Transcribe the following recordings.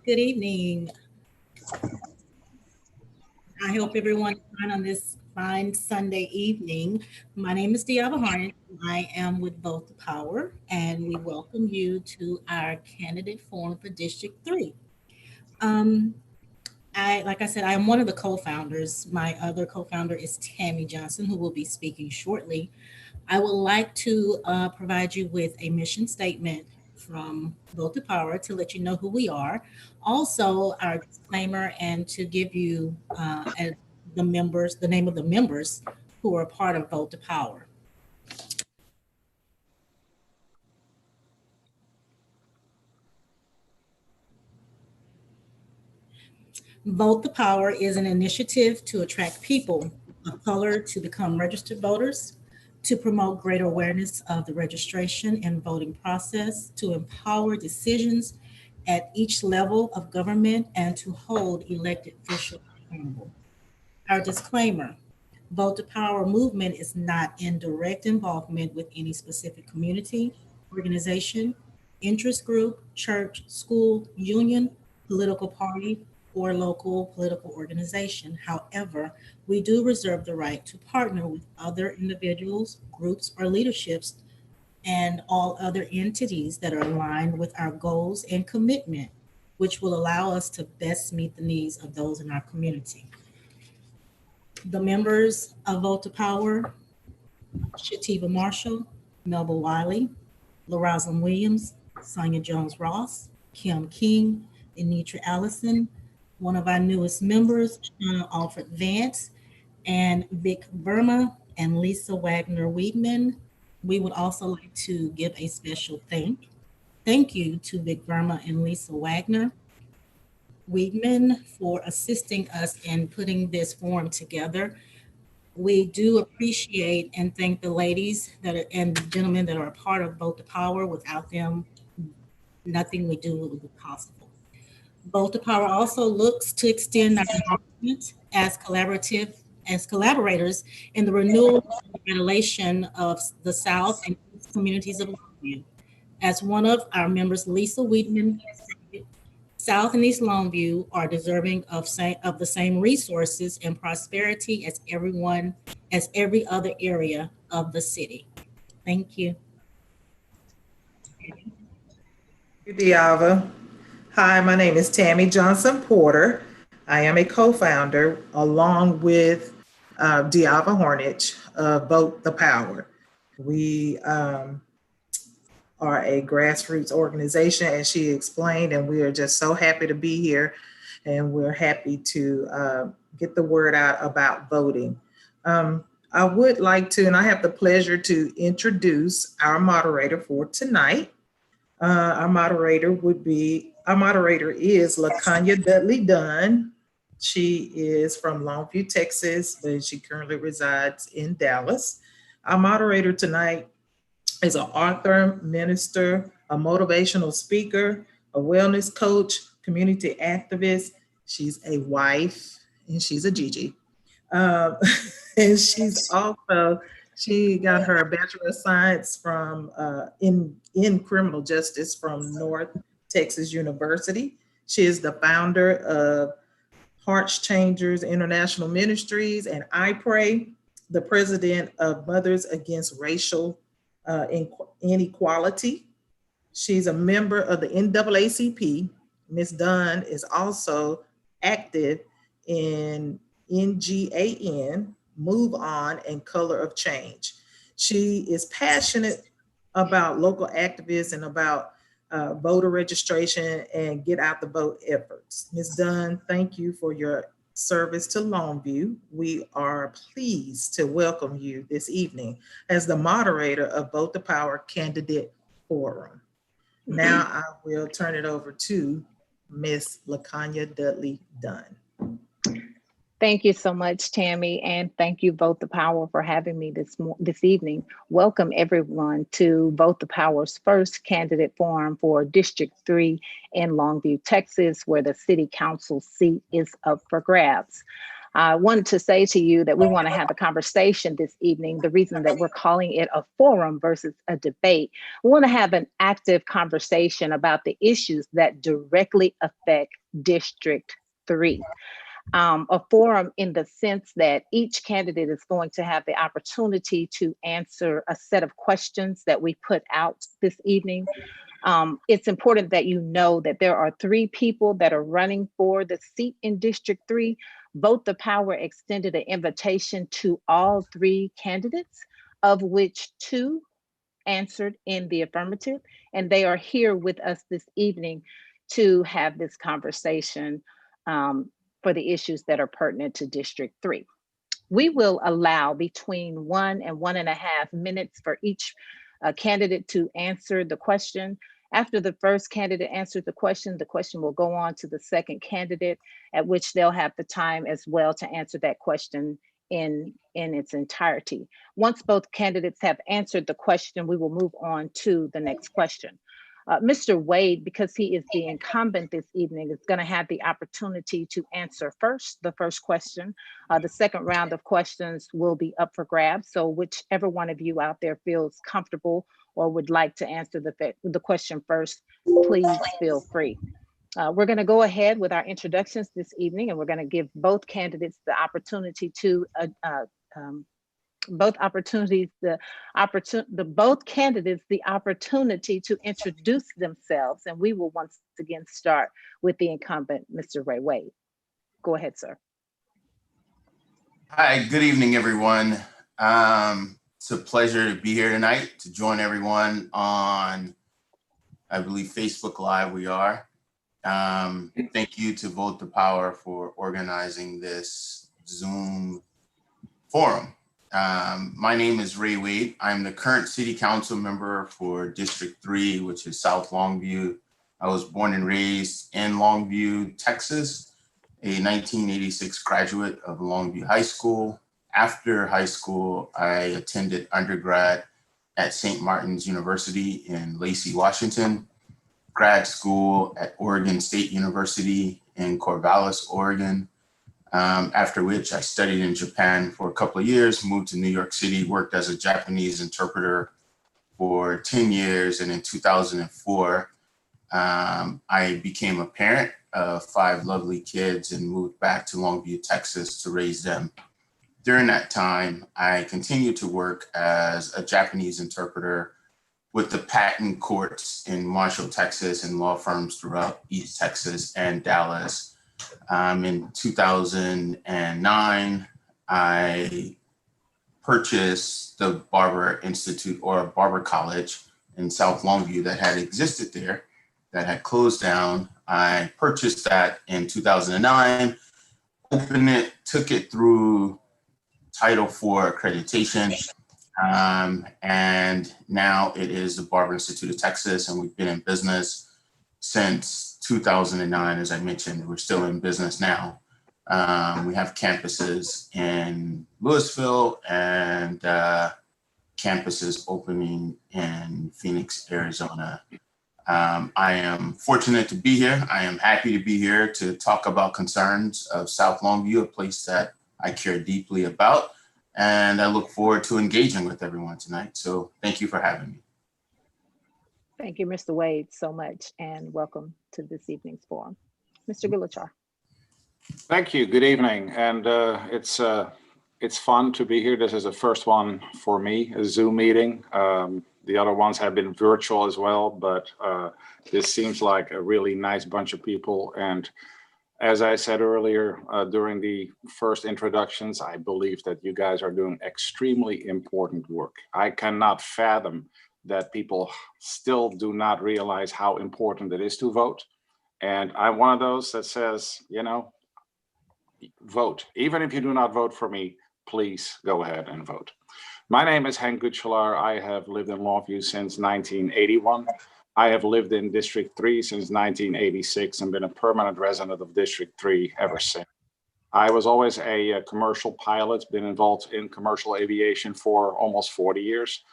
Good evening. I hope everyone is fine on this fine Sunday evening. My name is Diava Harnett. I am with Vote the Power, and we welcome you to our candidate forum for District 3. Um, like I said, I am one of the co-founders. My other co-founder is Tammy Johnson, who will be speaking shortly. I would like to provide you with a mission statement from Vote to Power to let you know who we are. Also, our disclaimer and to give you the name of the members who are part of Vote to Power. Vote the Power is an initiative to attract people of color to become registered voters, to promote greater awareness of the registration and voting process, to empower decisions at each level of government, and to hold elected officials accountable. Our disclaimer: Vote the Power movement is not in direct involvement with any specific community, organization, interest group, church, school, union, political party, or local political organization. However, we do reserve the right to partner with other individuals, groups, or leaderships and all other entities that are aligned with our goals and commitment, which will allow us to best meet the needs of those in our community. The members of Vote to Power: Shativa Marshall, Melba Wiley, LaRosalind Williams, Sonia Jones Ross, Kim King, Anitra Allison, one of our newest members, Shauna Alfred Vance, and Vic Verma and Lisa Wagner Weedman. We would also like to give a special thank you to Vic Verma and Lisa Wagner Weedman for assisting us in putting this forum together. We do appreciate and thank the ladies and the gentlemen that are a part of Vote the Power. Without them, nothing we do would be possible. Vote the Power also looks to extend our involvement as collaborators in the renewal and revitalization of the South and East communities of Longview. As one of our members, Lisa Weedman, South and East Longview are deserving of the same resources and prosperity as every other area of the city. Thank you. Diava. Hi, my name is Tammy Johnson Porter. I am a co-founder along with Diava Hornich of Vote the Power. We are a grassroots organization, as she explained, and we are just so happy to be here, and we're happy to get the word out about voting. I would like to, and I have the pleasure to introduce our moderator for tonight. Our moderator is Laconia Dudley Dunn. She is from Longview, Texas, but she currently resides in Dallas. Our moderator tonight is an author, minister, a motivational speaker, a wellness coach, community activist. She's a wife, and she's a Gigi. And she got her Bachelor of Science from in criminal justice from North Texas University. She is the founder of Hearts Changers International Ministries and I Pray, the president of Mothers Against Racial Inequality. She's a member of the NAACP. Ms. Dunn is also active in NGAN, Move On, and Color of Change. She is passionate about local activists and about voter registration and get out the vote efforts. Ms. Dunn, thank you for your service to Longview. We are pleased to welcome you this evening as the moderator of Vote the Power Candidate Forum. Now I will turn it over to Ms. Laconia Dudley Dunn. Thank you so much, Tammy, and thank you, Vote the Power, for having me this evening. Welcome everyone to Vote the Power's first candidate forum for District 3 in Longview, Texas, where the City Council seat is up for grabs. I wanted to say to you that we want to have a conversation this evening. The reason that we're calling it a forum versus a debate, we want to have an active conversation about the issues that directly affect District 3. A forum in the sense that each candidate is going to have the opportunity to answer a set of questions that we put out this evening. It's important that you know that there are 3 people that are running for the seat in District 3. Vote the Power extended an invitation to all 3 candidates, of which 2 answered in the affirmative, and they are here with us this evening to have this conversation for the issues that are pertinent to District 3. We will allow between 1 and 1.5 minutes for each candidate to answer the question. After the first candidate answers the question will go on to the second candidate, at which they'll have the time as well to answer that question in its entirety. Once both candidates have answered the question, we will move on to the next question. Mr. Wade, because he is the incumbent this evening, is going to have the opportunity to answer the first question. The second round of questions will be up for grabs. So whichever one of you out there feels comfortable or would like to answer the question first, please feel free. We're going to go ahead with our introductions this evening, and we're going to give both candidates the opportunity to both candidates the opportunity to introduce themselves, and we will once again start with the incumbent, Mr. Ray Wade. Go ahead, sir. Hi, good evening, everyone. It's a pleasure to be here tonight to join everyone on, I believe, Facebook Live we are. Thank you to Vote the Power for organizing this Zoom forum. My name is Ray Wade. I'm the current city council member for District 3, which is South Longview. I was born and raised in Longview, Texas, a 1986 graduate of Longview High School. After high school, I attended undergrad at St. Martin's University in Lacey, Washington, grad school at Oregon State University in Corvallis, Oregon. After which I studied in Japan for a couple of years, moved to New York City, worked as a Japanese interpreter for 10 years. And in 2004, I became a parent of 5 lovely kids and moved back to Longview, Texas to raise them. During that time, I continued to work as a Japanese interpreter with the patent courts in Marshall, Texas, and law firms throughout East Texas and Dallas. In 2009, I purchased the Barber Institute, or Barber College in South Longview that had existed there, that had closed down. I purchased that in 2009, opened it, took it through Title IV accreditation, and now it is the Barber Institute of Texas, and we've been in business since 2009. As I mentioned, we're still in business now. We have campuses in Louisville and campuses opening in Phoenix, Arizona. I am fortunate to be here. I am happy to be here to talk about concerns of South Longview, a place that I care deeply about, and I look forward to engaging with everyone tonight. So thank you for having me. Thank you, Mr. Wade, so much, and welcome to this evening's forum. Mr. Guichelarr. Thank you. Good evening, and it's fun to be here. This is the first one for me, a Zoom meeting. The other ones have been virtual as well, but this seems like a really nice bunch of people. And as I said earlier during the first introductions, I believe that you guys are doing extremely important work. I cannot fathom that people still do not realize how important it is to vote. And I'm one of those that says, you know, vote. Even if you do not vote for me, please go ahead and vote. My name is Guichelarr. I have lived in Longview since 1981. I have lived in District 3 since 1986 and been a permanent resident of District 3 ever since. I was always a commercial pilot, been involved in commercial aviation for almost 40 years.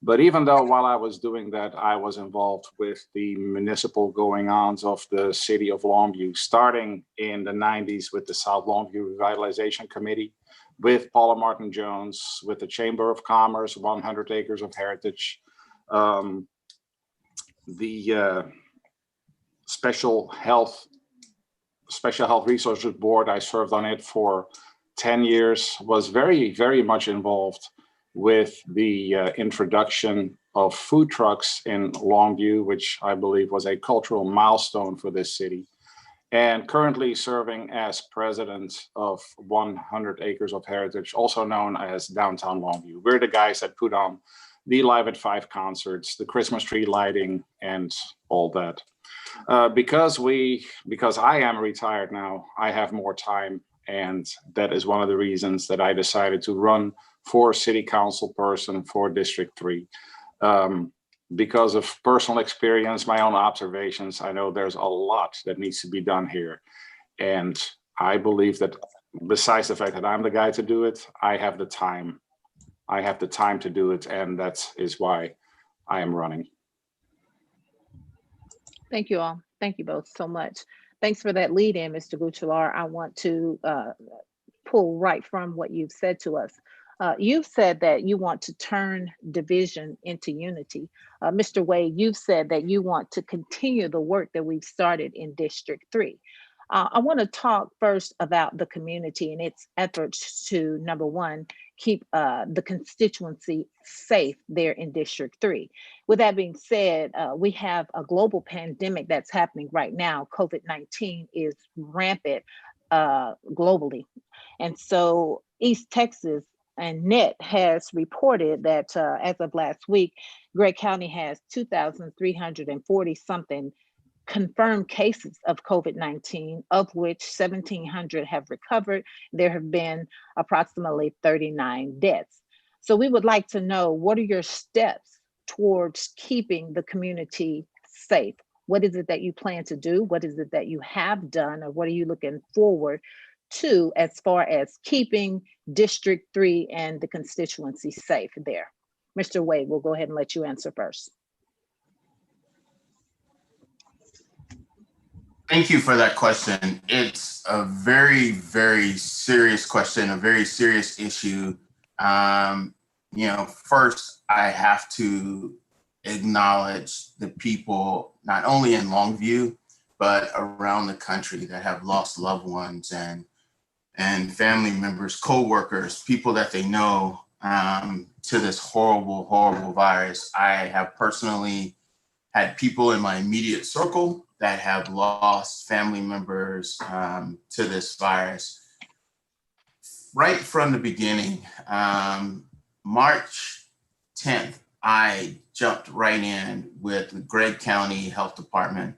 But even though while I was doing that, I was involved with the municipal going-ons of the city of Longview, starting in the 90s with the South Longview Revitalization Committee, with Paula Martin Jones, with the Chamber of Commerce, 100 Acres of Heritage, the Special Health Resources Board. I served on it for 10 years, was very, very much involved with the introduction of food trucks in Longview, which I believe was a cultural milestone for this city, and currently serving as president of 100 Acres of Heritage, also known as Downtown Longview. We're the guys that put on the Live at 5 concerts, the Christmas tree lighting, and all that. Because I am retired now, I have more time, and that is one of the reasons that I decided to run for city council person for District 3. Because of personal experience, my own observations, I know there's a lot that needs to be done here. And I believe that besides the fact that I'm the guy to do it, I have the time. I have the time to do it, and that is why I am running. Thank you all. Thank you both so much. Thanks for that lead in, Mr. Guichelarr. I want to pull right from what you've said to us. You've said that you want to turn division into unity. Mr. Wray, you've said that you want to continue the work that we've started in District 3. I want to talk first about the community and its efforts to, number one, keep the constituency safe there in District 3. With that being said, we have a global pandemic that's happening right now. COVID-19 is rampant globally. And so East Texas and NET has reported that as of last week, Gray County has 2,340 something confirmed cases of COVID-19, of which 1,700 have recovered. There have been approximately 39 deaths. So we would like to know, what are your steps towards keeping the community safe? What is it that you plan to do? What is it that you have done? Or what are you looking forward to as far as keeping District 3 and the constituency safe there? Mr. Wade, we'll go ahead and let you answer first. Thank you for that question. It's a very, very serious question, a very serious issue. First, I have to acknowledge the people, not only in Longview, but around the country that have lost loved ones and family members, co-workers, people that they know to this horrible, horrible virus. I have personally had people in my immediate circle that have lost family members to this virus. Right from the beginning, March 10th, I jumped right in with the Gray County Health Department,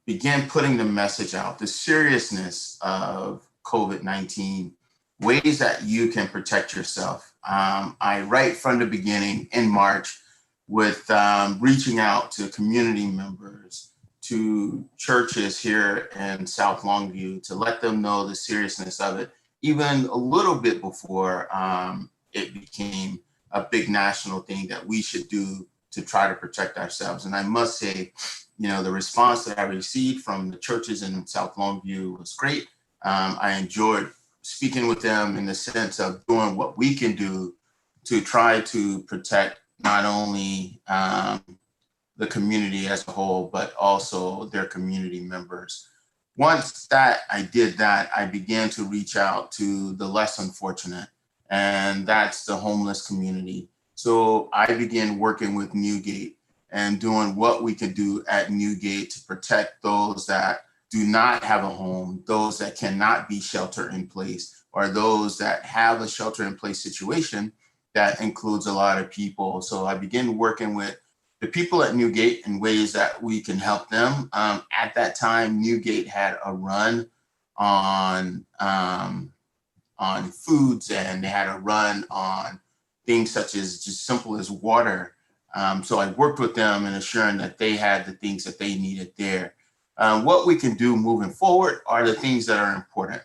began putting the message out, the seriousness of COVID-19, ways that you can protect yourself. I, right from the beginning in March, with reaching out to community members, to churches here in South Longview, to let them know the seriousness of it, even a little bit before it became a big national thing that we should do to try to protect ourselves. And I must say, the response that I received from the churches in South Longview was great. I enjoyed speaking with them in the sense of doing what we can do to try to protect not only the community as a whole, but also their community members. Once that I did that, I began to reach out to the less unfortunate, and that's the homeless community. So I began working with Newgate and doing what we could do at Newgate to protect those that do not have a home, those that cannot be shelter in place, or those that have a shelter in place situation that includes a lot of people. So I began working with the people at Newgate in ways that we can help them. At that time, Newgate had a run on foods, and they had a run on things such as just simple as water. So I worked with them in ensuring that they had the things that they needed there. What we can do moving forward are the things that are important.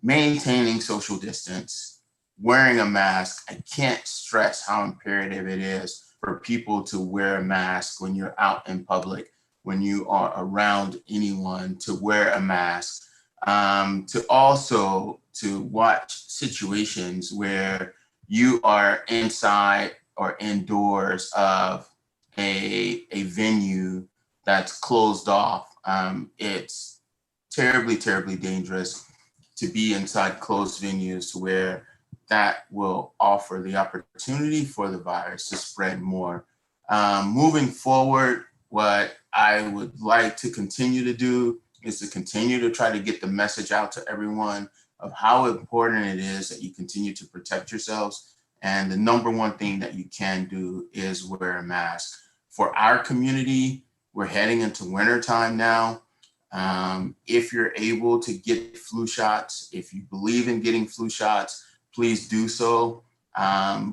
Maintaining social distance, wearing a mask. I can't stress how imperative it is for people to wear a mask when you're out in public, when you are around anyone, to wear a mask, to also to watch situations where you are inside or indoors of a venue that's closed off. It's terribly, terribly dangerous to be inside closed venues where that will offer the opportunity for the virus to spread more. Moving forward, what I would like to continue to do is to continue to try to get the message out to everyone of how important it is that you continue to protect yourselves. And the number one thing that you can do is wear a mask. For our community, we're heading into winter time now. If you're able to get flu shots, if you believe in getting flu shots, please do so.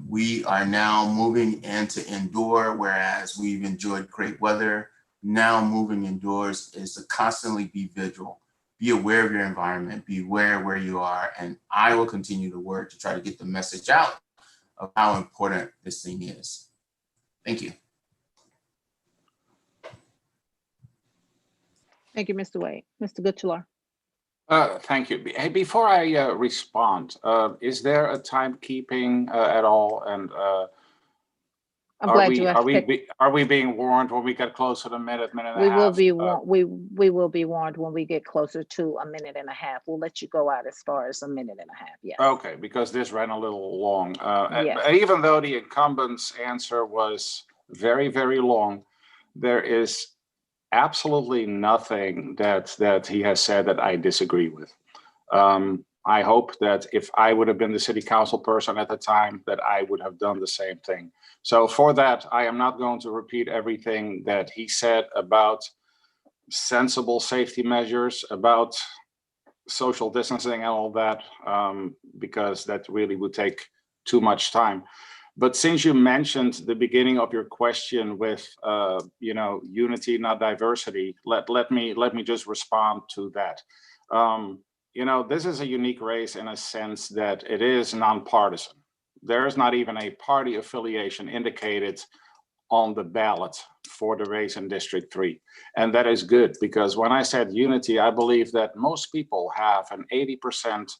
We are now moving into indoor, whereas we've enjoyed great weather. Now moving indoors is to constantly be vigilant, be aware of your environment, be aware where you are, and I will continue to work to try to get the message out of how important this thing is. Thank you. Thank you, Mr. Wade. Mr. Guichelarr. Thank you. Hey, before I respond, is there a timekeeping at all? And I'm glad you asked. are we being warned when we get closer to a minute and a half? We will be warned. We will be warned when we get closer to a minute and a half. We'll let you go out as far as a minute and a half. Yes. Okay, because this ran a little long. Yes. Even though the incumbent's answer was very, very long, there is absolutely nothing that he has said that I disagree with. I hope that if I would have been the city council person at the time, that I would have done the same thing. So for that, I am not going to repeat everything that he said about sensible safety measures, about social distancing and all that, because that really would take too much time. But since you mentioned the beginning of your question with, unity, not diversity, let me just respond to that. This is a unique race in a sense that it is nonpartisan. There is not even a party affiliation indicated on the ballot for the race in District 3. And that is good, because when I said unity, I believe that most people have an 80%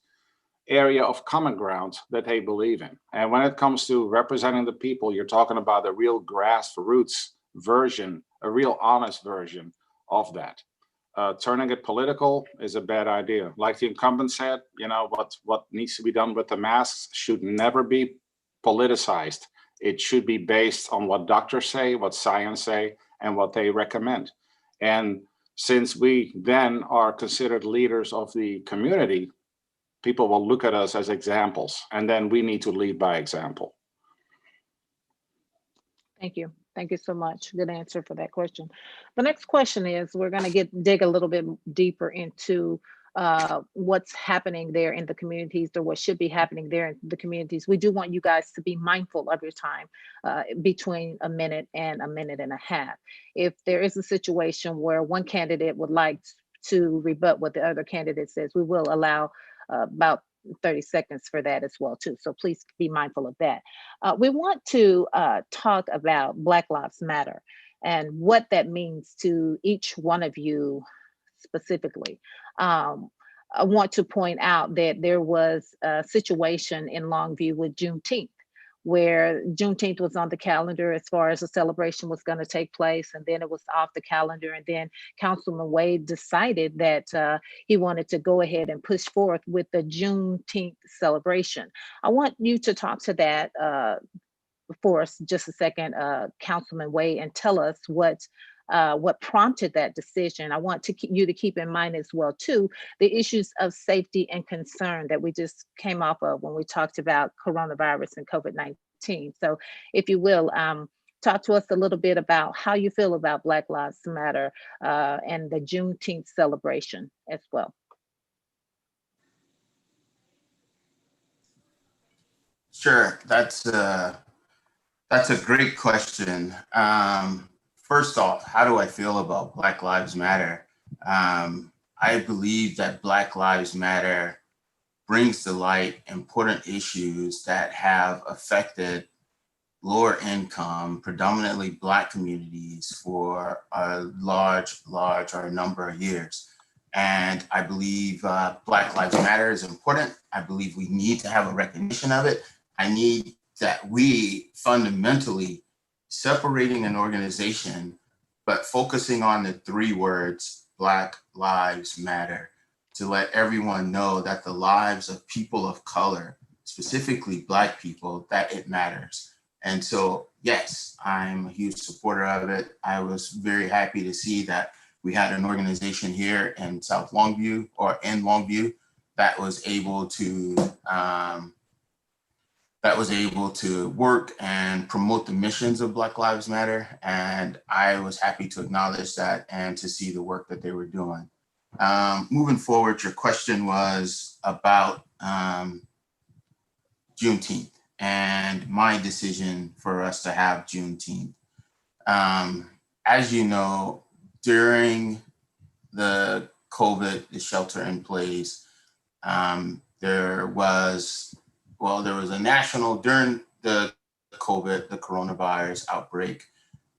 area of common ground that they believe in. And when it comes to representing the people, you're talking about a real grassroots version, a real honest version of that. Turning it political is a bad idea. Like the incumbent said, what needs to be done with the masks should never be politicized. It should be based on what doctors say, what science say, and what they recommend. And since we then are considered leaders of the community, people will look at us as examples, and then we need to lead by example. Thank you. Thank you so much. Good answer for that question. The next question is, we're going to dig a little bit deeper into what's happening there in the communities, or what should be happening there in the communities. We do want you guys to be mindful of your time between a minute and a minute and a half. If there is a situation where one candidate would like to rebut what the other candidate says, we will allow about 30 seconds for that as well too. So please be mindful of that. We want to talk about Black Lives Matter and what that means to each one of you specifically. I want to point out that there was a situation in Longview with Juneteenth, where Juneteenth was on the calendar as far as the celebration was going to take place, and then it was off the calendar, and then Councilman Wade decided that he wanted to go ahead and push forth with the Juneteenth celebration. I want you to talk to that for us just a second, Councilman Wade, and tell us what prompted that decision. I want you to keep in mind as well too, the issues of safety and concern that we just came off of when we talked about coronavirus and COVID-19. So if you will, talk to us a little bit about how you feel about Black Lives Matter and the Juneteenth celebration as well. Sure, that's a great question. First off, how do I feel about Black Lives Matter? I believe that Black Lives Matter brings to light important issues that have affected lower income, predominantly Black communities for a large or number of years. And I believe Black Lives Matter is important. I believe we need to have a recognition of it. I need that we fundamentally separating an organization, but focusing on the 3 words, Black Lives Matter, to let everyone know that the lives of people of color, specifically Black people, that it matters. And so, yes, I'm a huge supporter of it. I was very happy to see that we had an organization here in South Longview or in Longview that was able to work and promote the missions of Black Lives Matter. And I was happy to acknowledge that and to see the work that they were doing. Moving forward, your question was about Juneteenth and my decision for us to have Juneteenth. As you know, during the COVID, the shelter in place, there was a national, during the COVID, the coronavirus outbreak,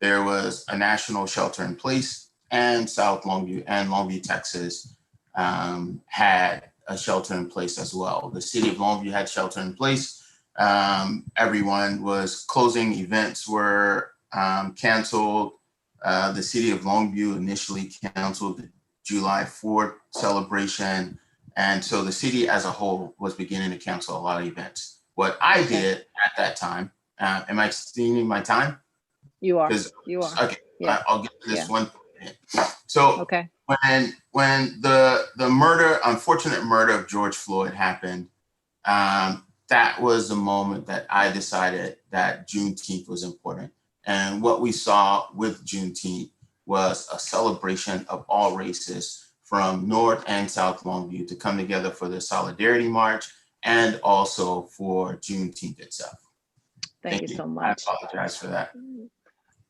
there was a national shelter in place, and South Longview and Longview, Texas had a shelter in place as well. The city of Longview had shelter in place. Everyone was closing, events were canceled. The city of Longview initially canceled the July 4th celebration. And so the city as a whole was beginning to cancel a lot of events. What I did at that time, am I extending my time? You are. You are. Okay, Yeah. I'll get to this Yeah. one. So Okay. when the unfortunate murder of George Floyd happened, that was the moment that I decided that Juneteenth was important. And what we saw with Juneteenth was a celebration of all races from North and South Longview to come together for the Solidarity March and also for Juneteenth itself. Thank you so much. I apologize for that.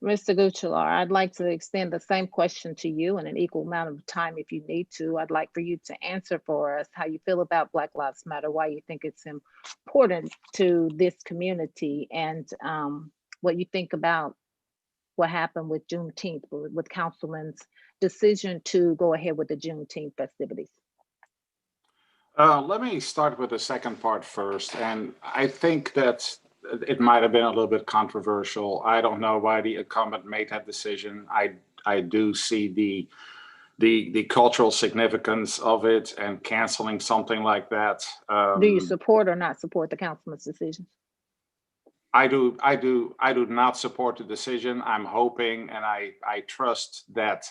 Mr. Guichelarr, I'd like to extend the same question to you in an equal amount of time if you need to. I'd like for you to answer for us how you feel about Black Lives Matter, why you think it's important to this community, and what you think about what happened with Juneteenth, with Councilman's decision to go ahead with the Juneteenth festivities. Let me start with the second part first. And I think that it might have been a little bit controversial. I don't know why the incumbent made that decision. I do see the cultural significance of it, and canceling something like that. Do you support or not support the councilman's decision? I do not support the decision. I'm hoping and I trust that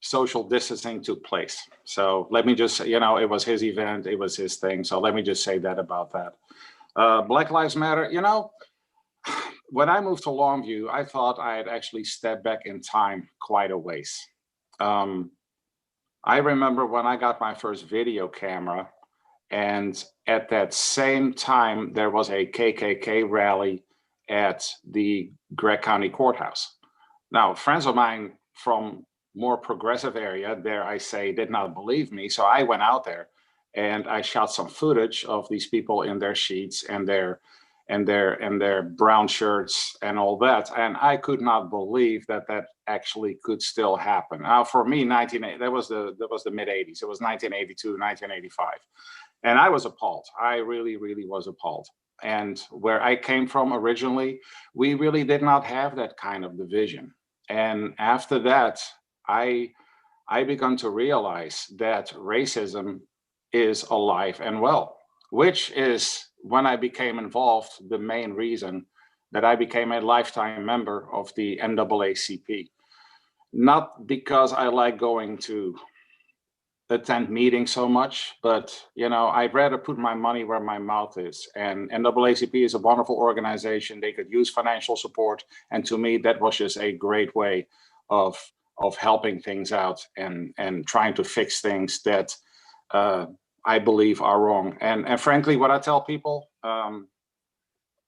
social distancing took place. So let me just, it was his event, it was his thing. So let me just say that about that. Black Lives Matter, when I moved to Longview, I thought I had actually stepped back in time quite a ways. I remember when I got my first video camera, and at that same time, there was a KKK rally at the Gregg County Courthouse. Now, friends of mine from more progressive area, dare I say, did not believe me. So I went out there and I shot some footage of these people in their sheets and their brown shirts and all that. And I could not believe that actually could still happen. Now, for me, that was the mid 80s. It was 1982, 1985. And I was appalled. I really, really was appalled. And where I came from originally, we really did not have that kind of division. And after that, I began to realize that racism is alive and well, which is, when I became involved, the main reason that I became a lifetime member of the NAACP. Not because I like going to attend meetings so much, but I'd rather put my money where my mouth is. And NAACP is a wonderful organization. They could use financial support, and to me, that was just a great way of helping things out and trying to fix things that I believe are wrong. And frankly, what I tell people,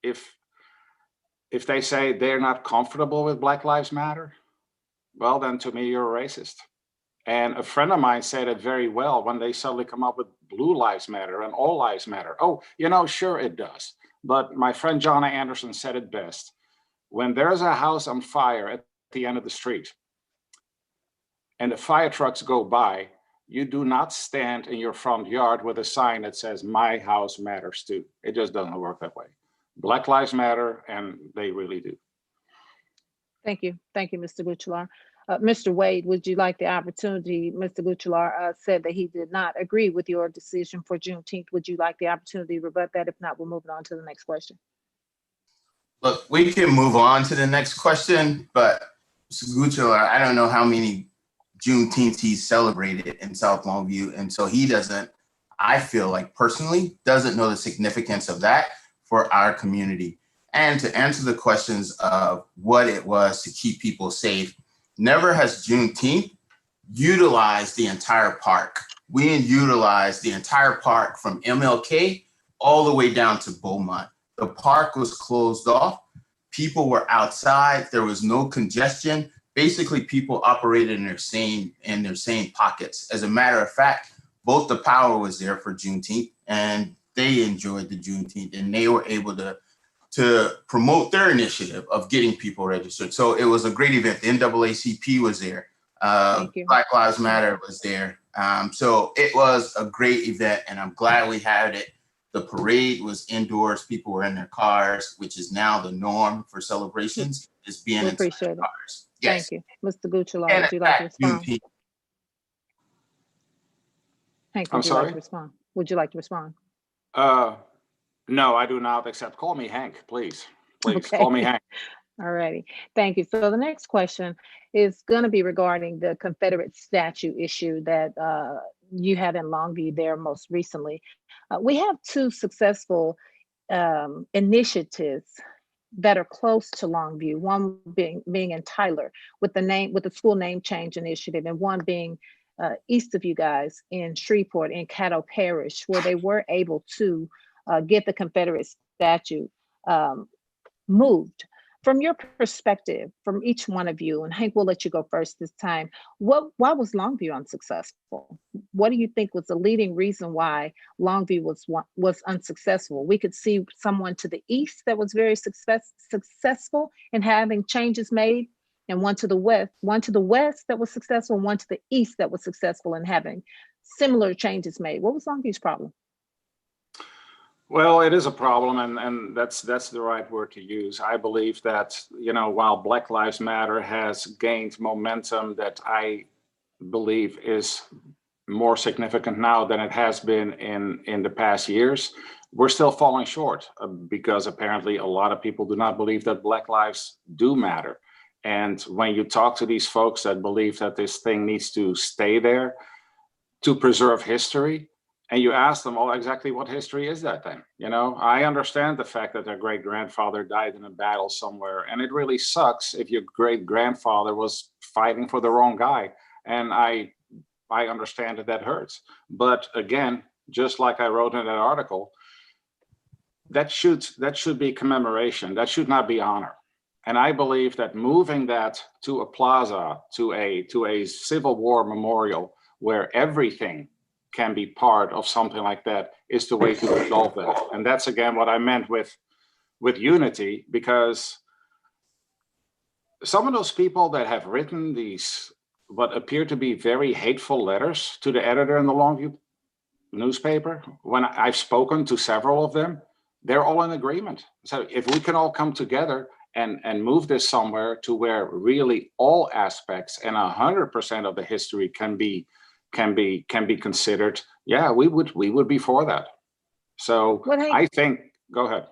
if they say they're not comfortable with Black Lives Matter, well, then to me, you're a racist. And a friend of mine said it very well when they suddenly come up with Blue Lives Matter and All Lives Matter. Oh, sure it does. But my friend Jonna Anderson said it best. when there's a house on fire at the end of the street and the fire trucks go by, you do not stand in your front yard with a sign that says, "My house matters too." It just doesn't work that way. Black lives matter, and they really do. Thank you. Thank you, Mr. Guichelarr. Mr. Wade, would you like the opportunity? Mr. Guichelarr said that he did not agree with your decision for Juneteenth. Would you like the opportunity to rebut that? If not, we'll move on to the next question. Look, we can move on to the next question, but Mr. Guichelarr, I don't know how many Juneteenth he's celebrated in South Longview. And so he doesn't, I feel like personally, doesn't know the significance of that for our community. And to answer the questions of what it was to keep people safe, never has Juneteenth utilized the entire park. We utilized the entire park from MLK all the way down to Beaumont. The park was closed off. People were outside. There was no congestion. Basically, people operated in their same pockets. As a matter of fact, both the power was there for Juneteenth, and they enjoyed the Juneteenth, and they were able to promote their initiative of getting people registered. So it was a great event. The NAACP was there. Black Lives Matter was there. So it was a great event, and I'm glad we had it. The parade was indoors. People were in their cars, which is now the norm for celebrations, is being inside their cars. Yes. Thank you. Mr. Guichelarr, would you like to respond? Hank, would you like to respond? Would you like to respond? No, I do not, except call me Hank, please. Please Okay. Call me Hank. All righty. Thank you. So the next question is going to be regarding the Confederate statue issue that you had in Longview there most recently. We have two successful initiatives that are close to Longview, one being in Tyler with the school name change initiative, and one being east of you guys in Shreveport in Caddo Parish, where they were able to get the Confederate statue moved. From your perspective, from each one of you, and Hank, we'll let you go first this time, why was Longview unsuccessful? What do you think was the leading reason why Longview was unsuccessful? We could see someone to the east that was very successful in having changes made, and one to the west that was successful, and one to the east that was successful in having similar changes made. What was Longview's problem? Well, it is a problem, and that's the right word to use. I believe that, while Black Lives Matter has gained momentum that I believe is more significant now than it has been in the past years, we're still falling short because apparently a lot of people do not believe that Black lives do matter. And when you talk to these folks that believe that this thing needs to stay there to preserve history, and you ask them, well, exactly what history is that then? I understand the fact that their great-grandfather died in a battle somewhere, and it really sucks if your great-grandfather was fighting for the wrong guy. And I understand that hurts. But again, just like I wrote in that article, that should be commemoration. That should not be honor. And I believe that moving that to a plaza, to a Civil War memorial, where everything can be part of something like that, is the way to resolve that. And that's again what I meant with unity, because some of those people that have written these what appear to be very hateful letters to the editor in the Longview newspaper, when I've spoken to several of them, they're all in agreement. So if we can all come together and move this somewhere to where really all aspects and 100% of the history can be considered, yeah, we would be for that. So I think, go ahead.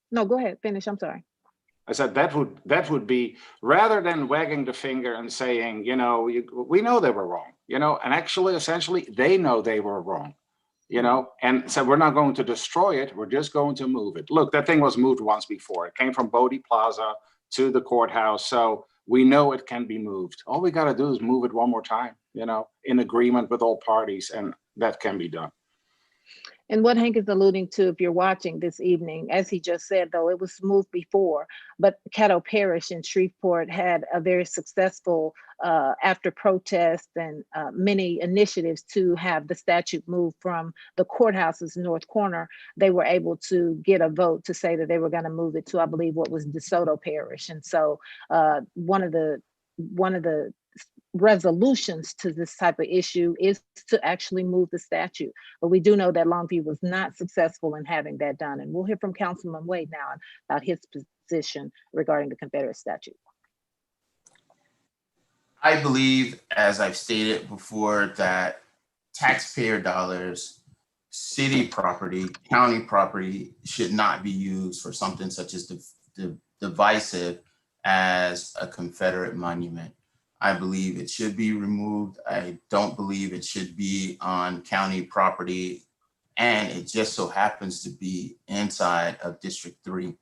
No, go ahead, finish, I'm sorry. I said that would be, rather than wagging the finger and saying, we know they were wrong, and actually, essentially, they know they were wrong, and so we're not going to destroy it. We're just going to move it. Look, that thing was moved once before. It came from Bodie Plaza to the courthouse. So we know it can be moved. All we got to do is move it one more time, in agreement with all parties, and that can be done. And what Hank is alluding to, if you're watching this evening, as he just said, though, it was moved before, but Caddo Parish in Shreveport had a very successful, after protests and many initiatives to have the statute moved from the courthouse's north corner, they were able to get a vote to say that they were going to move it to, I believe, what was DeSoto Parish. And so one of the resolutions to this type of issue is to actually move the statute. But we do know that Longview was not successful in having that done. And we'll hear from Councilman Wade now about his position regarding the Confederate statute. I believe, as I've stated before, that taxpayer dollars, city property, county property should not be used for something such as divisive as a Confederate monument. I believe it should be removed. I don't believe it should be on county property. And it just so happens to be inside of District 3.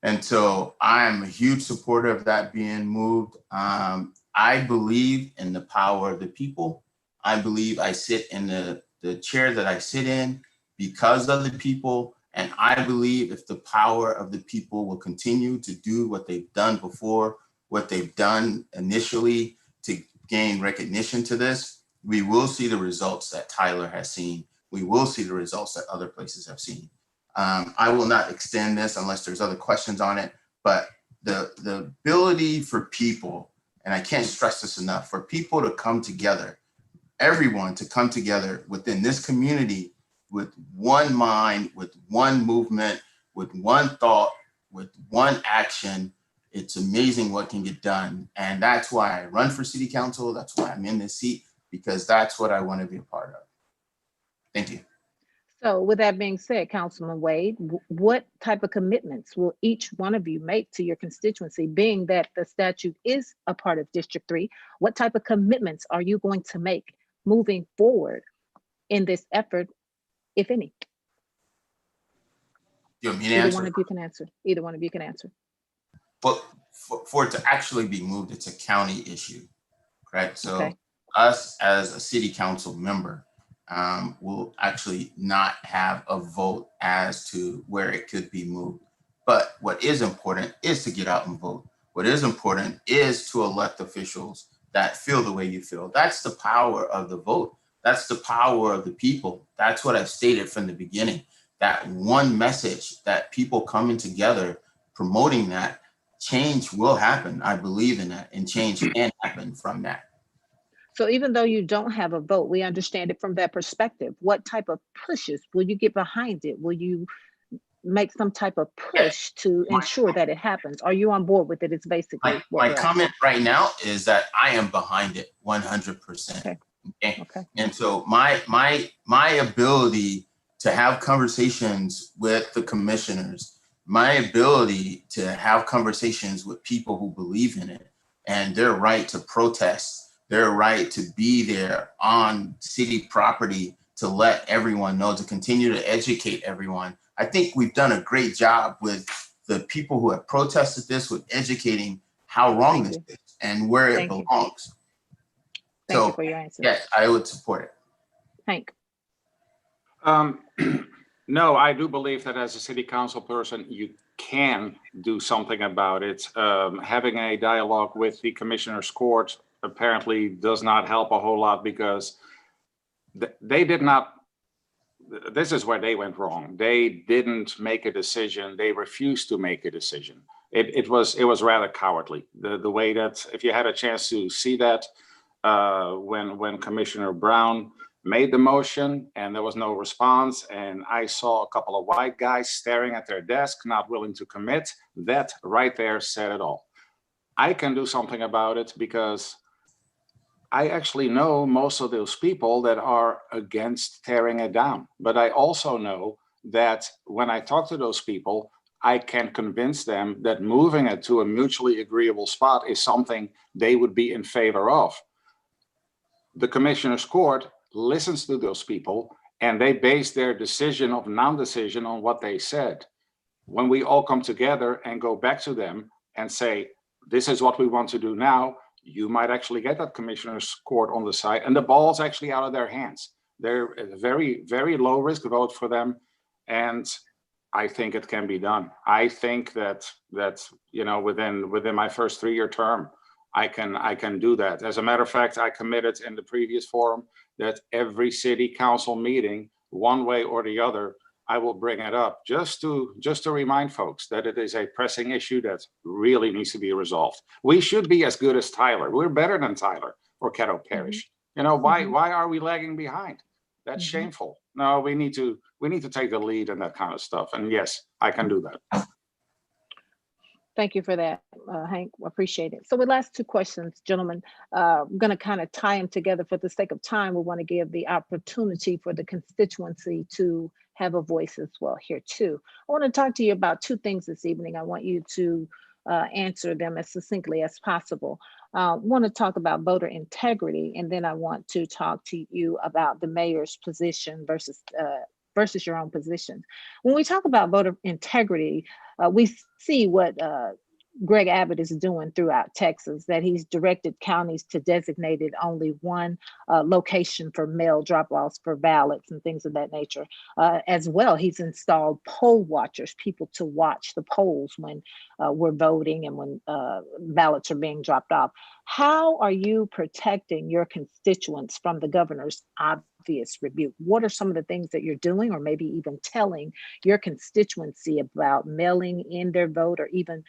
And so I'm a huge supporter of that being moved. I believe in the power of the people. I believe I sit in the chair that I sit in because of the people. And I believe if the power of the people will continue to do what they've done before, what they've done initially to gain recognition to this, we will see the results that Tyler has seen. We will see the results that other places have seen. I will not extend this unless there's other questions on it, but the ability for people, and I can't stress this enough, for people to come together, everyone to come together within this community with one mind, with one movement, with one thought, with one action. It's amazing what can get done. And that's why I run for city council. That's why I'm in this seat, because that's what I want to be a part of. Thank you. So with that being said, Councilman Wade, what type of commitments will each one of you make to your constituency, being that the statute is a part of District 3? What type of commitments are you going to make moving forward in this effort, if any? You want me to Either answer? one of you can answer. Either one of you can answer. But for it to actually be moved, it's a county issue, correct? So Okay. Us as a city council member will actually not have a vote as to where it could be moved. But what is important is to get out and vote. What is important is to elect officials that feel the way you feel. That's the power of the vote. That's the power of the people. That's what I've stated from the beginning. That one message, that people coming together, promoting that, change will happen. I believe in that, and change can happen from that. So even though you don't have a vote, we understand it from that perspective. What type of pushes will you get behind it? Will you make some type of push to ensure that it happens? Are you on board with it? It's basically my comment right now is that I am behind it 100%. Okay. Okay. And so my ability to have conversations with the commissioners, my ability to have conversations with people who believe in it and their right to protest, their right to be there on city property, to let everyone know, to continue to educate everyone. I think we've done a great job with the people who have protested this, with educating how wrong this is and where it belongs. Thank you for your answer. Yes, I would support it. Hank. No, I do believe that as a city council person, you can do something about it. Having a dialogue with the commissioner's court apparently does not help a whole lot, because they did not, this is where they went wrong. They didn't make a decision. They refused to make a decision. It was rather cowardly. The way that, if you had a chance to see that, when Commissioner Brown made the motion and there was no response, and I saw a couple of white guys staring at their desk, not willing to commit, that right there said it all. I can do something about it because I actually know most of those people that are against tearing it down. But I also know that when I talk to those people, I can convince them that moving it to a mutually agreeable spot is something they would be in favor of. The commissioner's court listens to those people, and they base their decision of non-decision on what they said. When we all come together and go back to them and say, this is what we want to do now, you might actually get that commissioner's court on the side, and the ball's actually out of their hands. They're a very, very low risk vote for them. And I think it can be done. I think that within my first 3-year term, I can do that. As a matter of fact, I committed in the previous forum that every city council meeting, one way or the other, I will bring it up just to remind folks that it is a pressing issue that really needs to be resolved. We should be as good as Tyler. We're better than Tyler or Caddo Parish. Why are we lagging behind? That's shameful. No, we need to take the lead in that kind of stuff. And yes, I can do that. Thank you for that, Hank. Appreciate it. So the last 2 questions, gentlemen, I'm going to kind of tie them together for the sake of time. We want to give the opportunity for the constituency to have a voice as well here too. I want to talk to you about 2 things this evening. I want you to answer them as succinctly as possible. I want to talk about voter integrity, and then I want to talk to you about the mayor's position versus your own position. When we talk about voter integrity, we see what Greg Abbott is doing throughout Texas, that he's directed counties to designated only one location for mail drop-offs for ballots and things of that nature. As well, he's installed poll watchers, people to watch the polls when we're voting and when ballots are being dropped off. How are you protecting your constituents from the governor's obvious rebuke? What are some of the things that you're doing, or maybe even telling your constituency about mailing in their vote, or even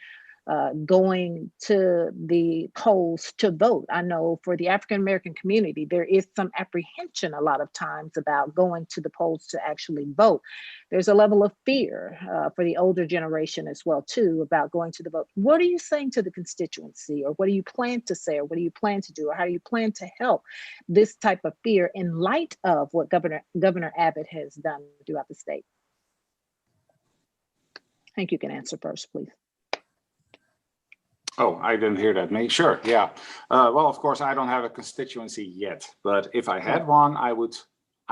going to the polls to vote? I know for the African American community, there is some apprehension a lot of times about going to the polls to actually vote. There's a level of fear for the older generation as well too about going to the vote. What are you saying to the constituency, or what do you plan to say, or what do you plan to do, or how do you plan to help this type of fear in light of what Governor Abbott has done throughout the state? I think you can answer first, please. Oh, I didn't hear that. Me? Sure, yeah. Well, of course, I don't have a constituency yet, but if I had one, I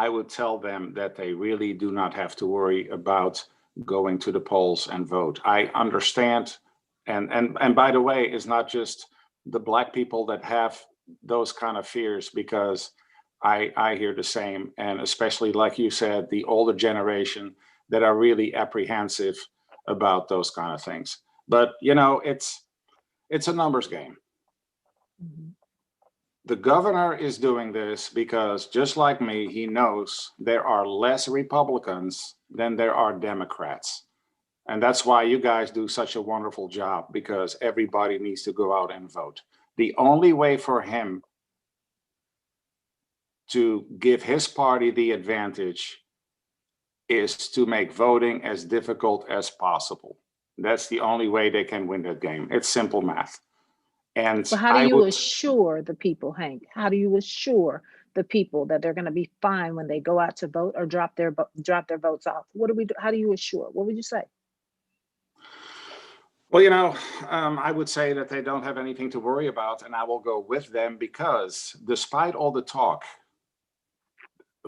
would tell them that they really do not have to worry about going to the polls and vote. I understand, and by the way, it's not just the Black people that have those kind of fears, because I hear the same, and especially, like you said, the older generation that are really apprehensive about those kind of things. But it's a numbers game. The governor is doing this because, just like me, he knows there are less Republicans than there are Democrats. And that's why you guys do such a wonderful job, because everybody needs to go out and vote. The only way for him to give his party the advantage is to make voting as difficult as possible. That's the only way they can win that game. It's simple math. And so how do you assure the people, Hank? How do you assure the people that they're going to be fine when they go out to vote or drop their votes off? What do we do? How do you assure? What would you say? Well, I would say that they don't have anything to worry about, and I will go with them, because despite all the talk,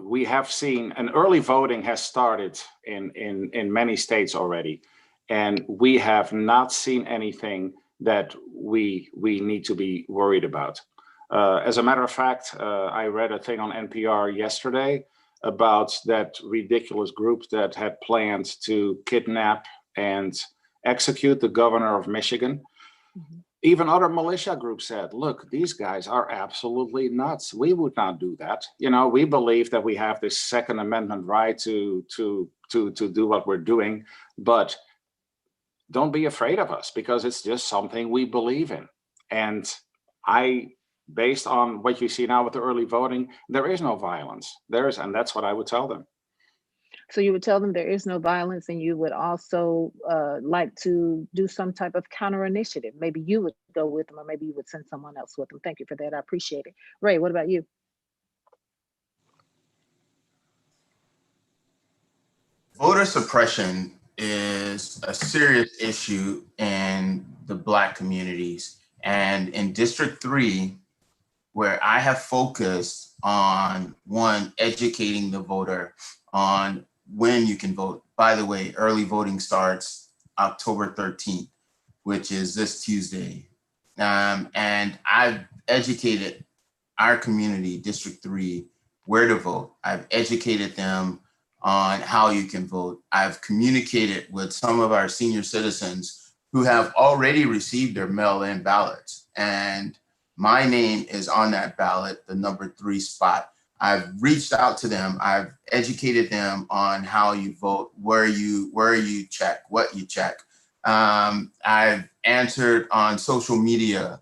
we have seen an early voting has started in many states already. And we have not seen anything that we need to be worried about. As a matter of fact, I read a thing on NPR yesterday about that ridiculous group that had planned to kidnap and execute the governor of Michigan. Mm-hmm. Even other militia groups said, look, these guys are absolutely nuts. We would not do that. We believe that we have this Second Amendment right to do what we're doing, but don't be afraid of us, because it's just something we believe in. And based on what you see now with the early voting, there is no violence. And that's what I would tell them. So you would tell them there is no violence, and you would also like to do some type of counter initiative. Maybe you would go with them, or maybe you would send someone else with them. Thank you for that. I appreciate it. Ray, what about you? Voter suppression is a serious issue in the Black communities. And in District 3, where I have focused on, one, educating the voter on when you can vote. By the way, early voting starts October 13th, which is this Tuesday. And I've educated our community, District 3, where to vote. I've educated them on how you can vote. I've communicated with some of our senior citizens who have already received their mail-in ballots, and my name is on that ballot, the number 3 spot. I've reached out to them. I've educated them on how you vote, where you check, what you check. I've answered on social media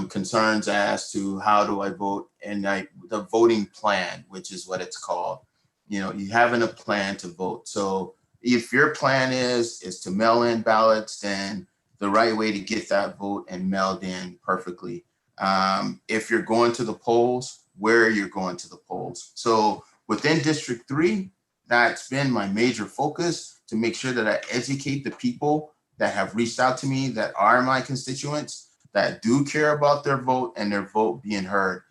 concerns as to how do I vote, and the voting plan, which is what it's called. You know, you having a plan to vote. So if your plan is to mail in ballots, then the right way to get that vote and mailed in perfectly. If you're going to the polls, where you're going to the polls. So within District 3, that's been my major focus, to make sure that I educate the people that have reached out to me, that are my constituents, that do care about their vote and their vote being heard.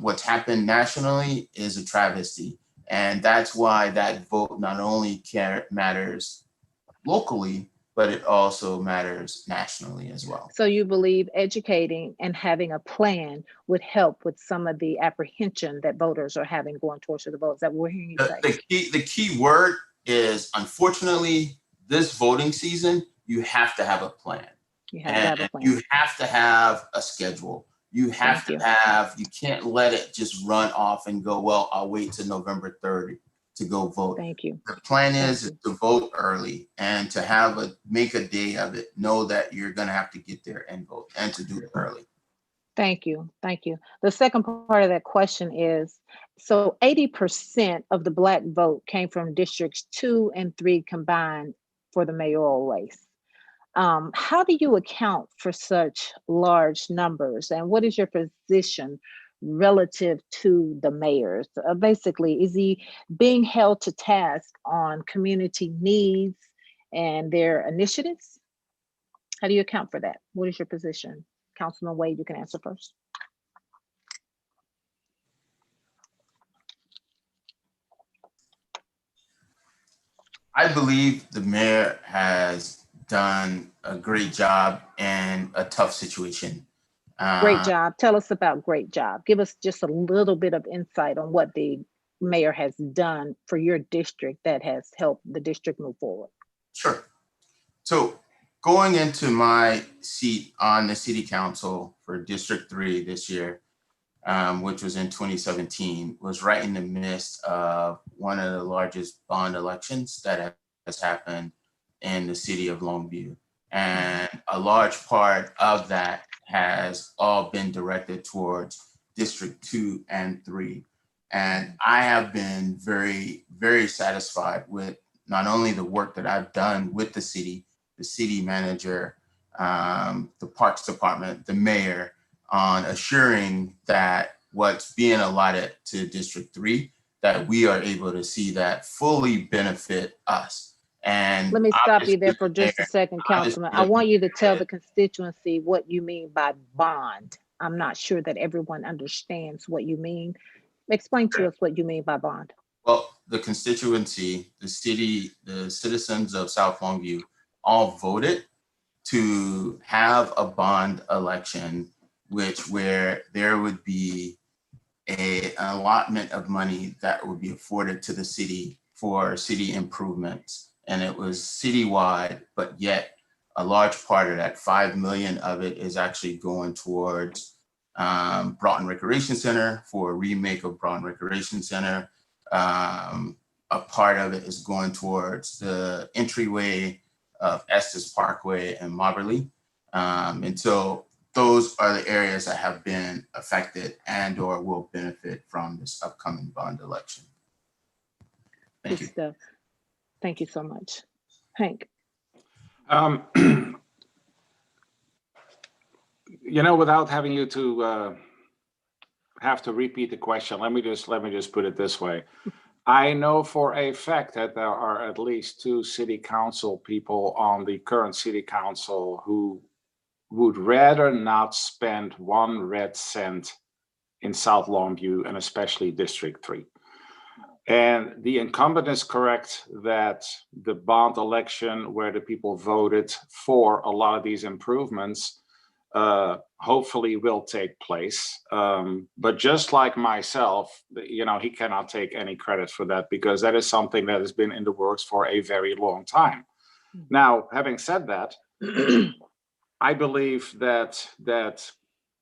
What's happened nationally is a travesty. And that's why that vote not only matters locally, but it also matters nationally as well. So you believe educating and having a plan would help with some of the apprehension that voters are having going towards the votes? That we're hearing you say. The key word is, unfortunately, this voting season, you have to have a plan. You have to have a plan. You have to have a schedule. You have to have, you can't let it just run off and go, well, I'll wait till November 3rd to go vote. Thank you. The plan is to vote early and to make a day of it. Know that you're going to have to get there and vote, and to do it early. Thank you. Thank you. The second part of that question is, so 80% of the Black vote came from districts 2 and 3 combined for the mayoral race. How do you account for such large numbers, and what is your position relative to the mayors? Basically, is he being held to task on community needs and their initiatives? How do you account for that? What is your position? Councilman Wade, you can answer first. I believe the mayor has done a great job in a tough situation. Great job. Tell us about great job. Give us just a little bit of insight on what the mayor has done for your district that has helped the district move forward. Sure. So going into my seat on the city council for District 3 this year, which was in 2017, was right in the midst of one of the largest bond elections that has happened in the city of Longview. And a large part of that has all been directed towards District 2 and 3. And I have been very, very satisfied with not only the work that I've done with the city manager, the Parks Department, the mayor, on assuring that what's being allotted to District 3, that we are able to see that fully benefit us. And let me stop you there for just a second, Councilman. I want you to tell the constituency what you mean by bond. I'm not sure that everyone understands what you mean. Explain to us what you mean by bond. Well, the constituency, the city, the citizens of South Longview all voted to have a bond election, where there would be an allotment of money that would be afforded to the city for city improvements. And it was citywide, but yet a large part of that, 5 million of it, is actually going towards Broughton Recreation Center, for a remake of Broughton Recreation Center. A part of it is going towards the entryway of Estes Parkway and Moberly. And so those are the areas that have been affected and or will benefit from this upcoming bond election. Thank you. Stuff. Thank you so much. Hank. You know, without having you to have to repeat the question, let me just put it this way. I know for a fact that there are at least 2 city council people on the current city council who would rather not spend 1 red cent in South Longview, and especially District 3. And the incumbent is correct that the bond election, where the people voted for a lot of these improvements, hopefully will take place. But just like myself, he cannot take any credit for that, because that is something that has been in the works for a very long time. Now, having said that, I believe that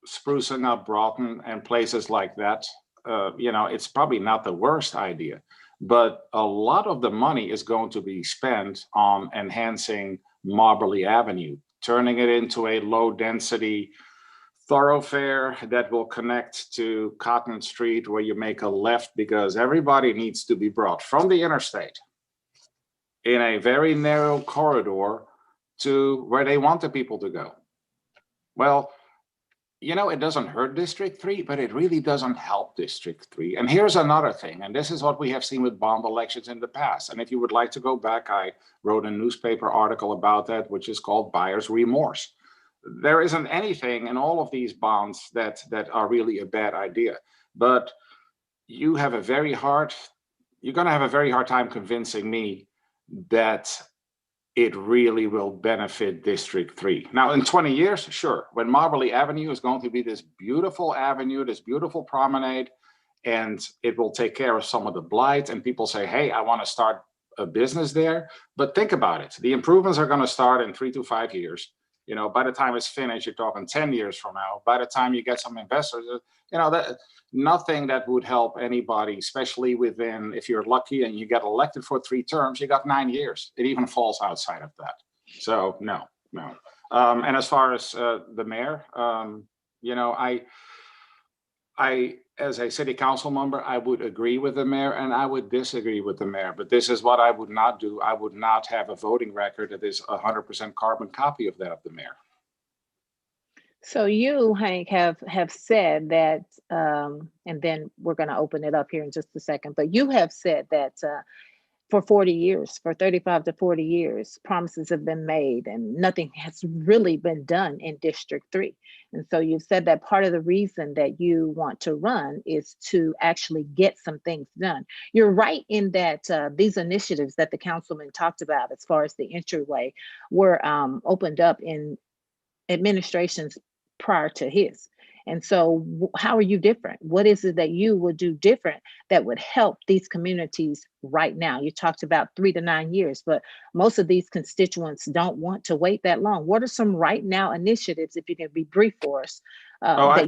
sprucing up Broughton and places like that, it's probably not the worst idea, but a lot of the money is going to be spent on enhancing Marberly Avenue, turning it into a low density thoroughfare that will connect to Cotton Street, where you make a left, because everybody needs to be brought from the interstate in a very narrow corridor to where they want the people to go. Well, it doesn't hurt District 3, but it really doesn't help District 3. And here's another thing, and this is what we have seen with bond elections in the past. And if you would like to go back, I wrote a newspaper article about that, which is called Buyer's Remorse. There isn't anything in all of these bonds that are really a bad idea, but you're going to have a very hard time convincing me that it really will benefit District 3. Now, in 20 years, sure, when Marberly Avenue is going to be this beautiful avenue, this beautiful promenade, and it will take care of some of the blight, and people say, hey, I want to start a business there. But think about it. The improvements are going to start in 3 to 5 years. By the time it's finished, you're talking 10 years from now. By the time you get some investors, nothing that would help anybody, especially if you're lucky and you get elected for 3 terms, you got 9 years. It even falls outside of that. So no. And as far as the mayor, I, as a city council member, I would agree with the mayor and I would disagree with the mayor. But this is what I would not do. I would not have a voting record that is 100% carbon copy of that of the mayor. So you, Hank, have said that, and then we're going to open it up here in just a second, but you have said that for 40 years, for 35 to 40 years, promises have been made and nothing has really been done in District 3. And so you've said that part of the reason that you want to run is to actually get some things done. You're right in that these initiatives that the councilman talked about as far as the entryway were opened up in administrations prior to his. And so how are you different? What is it that you would do different that would help these communities right now? You talked about 3 to 9 years, but most of these constituents don't want to wait that long. What are some right now initiatives, if you can be brief for us,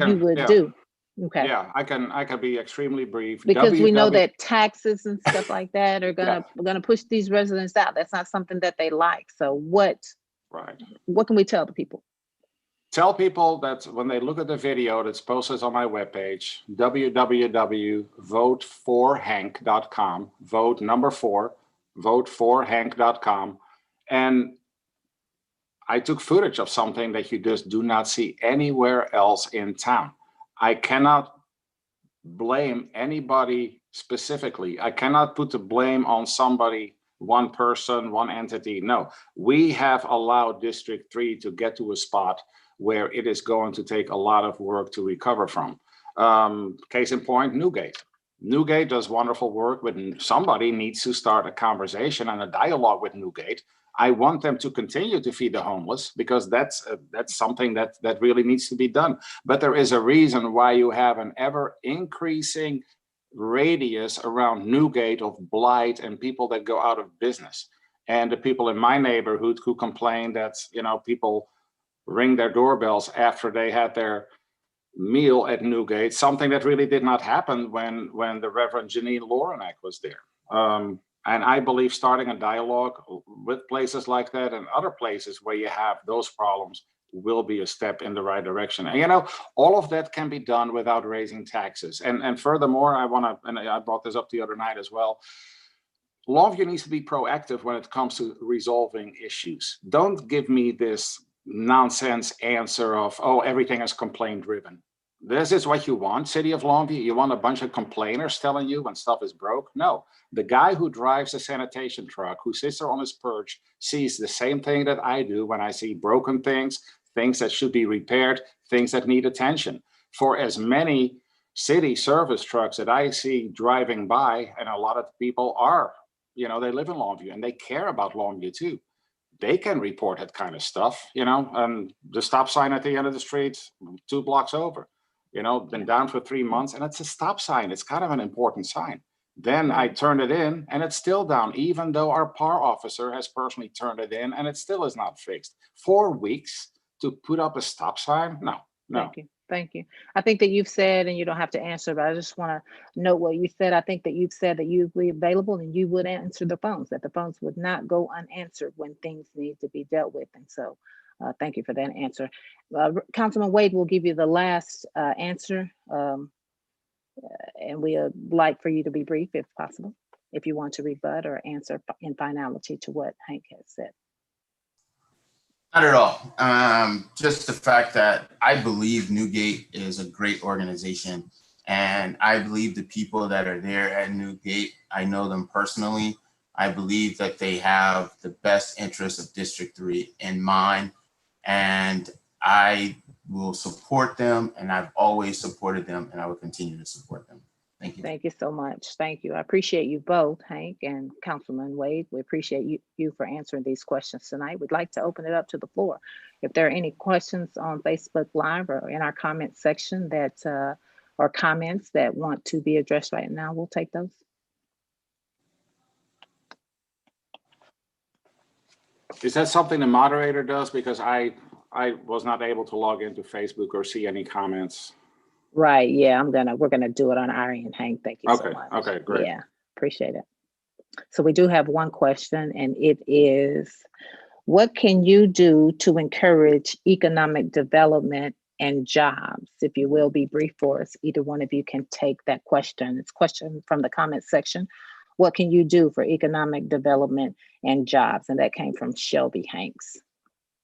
you would do? Okay. Yeah, I can be extremely brief. Because we know that taxes and stuff like that are gonna push these residents out. That's not something that they like. So what can we tell the people? Tell people that when they look at the video that's posted on my webpage, www.voteforhank.com, vote number 4, voteforhank.com. And I took footage of something that you just do not see anywhere else in town. I cannot blame anybody specifically. I cannot put the blame on somebody, one person, one entity. No, we have allowed District 3 to get to a spot where it is going to take a lot of work to recover from. Case in point, Newgate. Newgate does wonderful work, but somebody needs to start a conversation and a dialogue with Newgate. I want them to continue to feed the homeless because that's something that really needs to be done. But there is a reason why you have an ever increasing radius around Newgate of blight and people that go out of business. And the people in my neighborhood who complain that, people ring their doorbells after they had their meal at Newgate, something that really did not happen when the Reverend Janine Laurenac was there. And I believe starting a dialogue with places like that and other places where you have those problems will be a step in the right direction. And all of that can be done without raising taxes. And furthermore, I brought this up the other night as well. Longview needs to be proactive when it comes to resolving issues. Don't give me this nonsense answer of, oh, everything is complaint driven. This is what you want, City of Longview? You want a bunch of complainers telling you when stuff is broke? No, the guy who drives a sanitation truck, who sits there on his perch, sees the same thing that I do when I see broken things, things that should be repaired, things that need attention. For as many city service trucks that I see driving by, and a lot of people are, they live in Longview and they care about Longview too. they can report that kind of stuff, the stop sign at the end of the street, 2 blocks over, been down for 3 months, and it's a stop sign. It's kind of an important sign. Then I turned it in and it's still down, even though our PAR officer has personally turned it in and it still is not fixed. 4 weeks to put up a stop sign? No. Thank you. I think that you've said, and you don't have to answer, but I just want to note what you said. I think that you've said that you'd be available and you would answer the phones, that the phones would not go unanswered when things need to be dealt with. And so thank you for that answer. Councilman Wade will give you the last answer. And we would like for you to be brief if possible, if you want to rebut or answer in finality to what Hank has said. Not at all. Just the fact that I believe Newgate is a great organization, and I believe the people that are there at Newgate, I know them personally. I believe that they have the best interests of District 3 in mind, and I will support them, and I've always supported them, and I will continue to support them. Thank you. Thank you so much. Thank you. I appreciate you both, Hank and Councilman Wade. We appreciate you for answering these questions tonight. We'd like to open it up to the floor. If there are any questions on Facebook Live or in our comment section that or comments that want to be addressed right now, we'll take those. Is that something the moderator does? Because I was not able to log into Facebook or see any comments. Right. Yeah, we're gonna do it on our end, Hank. Thank you so much. Okay, great. Yeah, appreciate it. So we do have one question, and it is, what can you do to encourage economic development and jobs? If you will be brief for us, either one of you can take that question. It's a question from the comment section. What can you do for economic development and jobs? And that came from Shelby Hanks.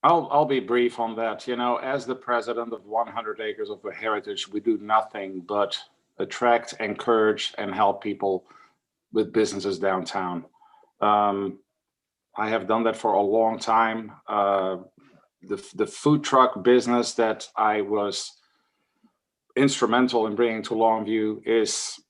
I'll be brief on that. As the president of 100 Acres of Heritage, we do nothing but attract, encourage, and help people with businesses downtown. I have done that for a long time. The food truck business that I was instrumental in bringing to Longview is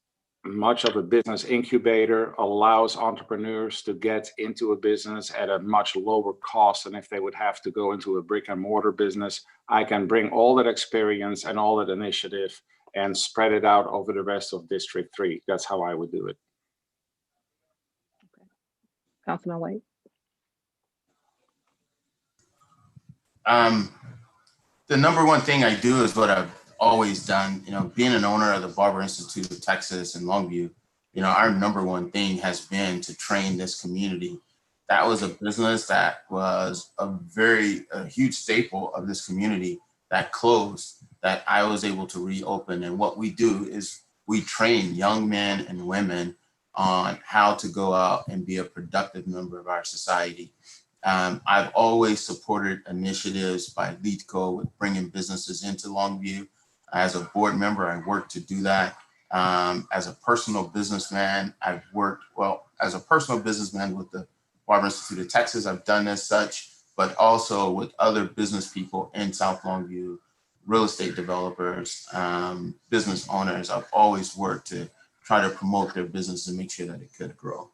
much of a business incubator, allows entrepreneurs to get into a business at a much lower cost than if they would have to go into a brick and mortar business. I can bring all that experience and all that initiative and spread it out over the rest of District 3. That's how I would do it. Okay. Councilman Wade. The number one thing I do is what I've always done, being an owner of the Barber Institute of Texas in Longview, our number one thing has been to train this community. That was a business that was a huge staple of this community that closed, that I was able to reopen. And what we do is we train young men and women on how to go out and be a productive member of our society. I've always supported initiatives by LeadCo with bringing businesses into Longview. As a board member, I work to do that. As a personal businessman, I've worked, as a personal businessman with the Barber Institute of Texas, I've done as such, but also with other business people in South Longview, real estate developers, business owners. I've always worked to try to promote their business and make sure that it could grow.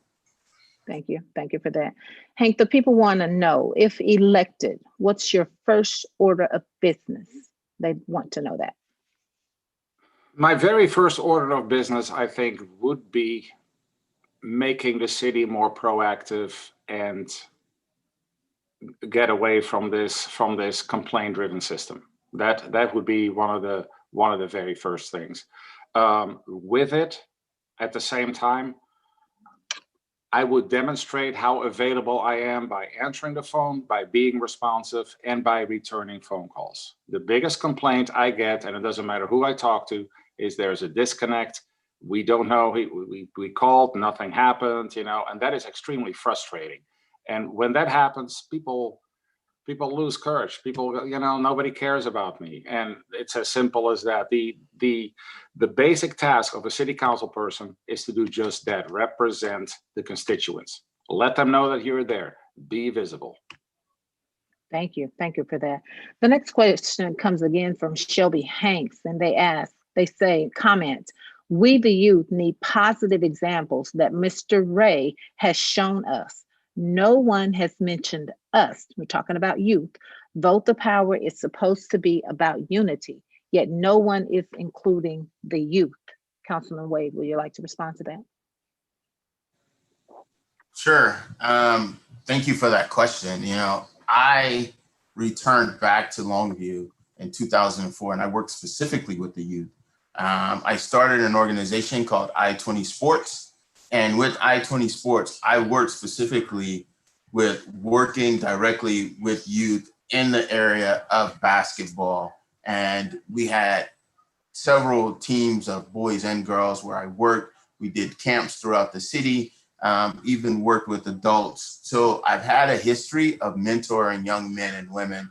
Thank you. Thank you for that. Hank, the people want to know, if elected, what's your first order of business? They want to know that. My very first order of business, I think, would be making the city more proactive and get away from this complaint-driven system. That would be one of the very first things. With it, at the same time, I would demonstrate how available I am by answering the phone, by being responsive, and by returning phone calls. The biggest complaint I get, and it doesn't matter who I talk to, is there's a disconnect. We don't know, we called, nothing happened, and that is extremely frustrating. And when that happens, people lose courage. People, nobody cares about me. And it's as simple as that. The basic task of a city council person is to do just that, represent the constituents. Let them know that you're there, be visible. Thank you. Thank you for that. The next question comes again from Shelby Hanks, and they say, comment, we the youth need positive examples that Mr. Wray has shown us. No one has mentioned us. We're talking about youth. Vote the Power is supposed to be about unity, yet no one is including the youth. Councilman Wade, would you like to respond to that? Sure. Thank you for that question. You know, I returned back to Longview in 2004, and I worked specifically with the youth. I started an organization called I-20 Sports, and with I-20 Sports, I worked specifically with working directly with youth in the area of basketball. And we had several teams of boys and girls where I worked. We did camps throughout the city, even worked with adults. So I've had a history of mentoring young men and women.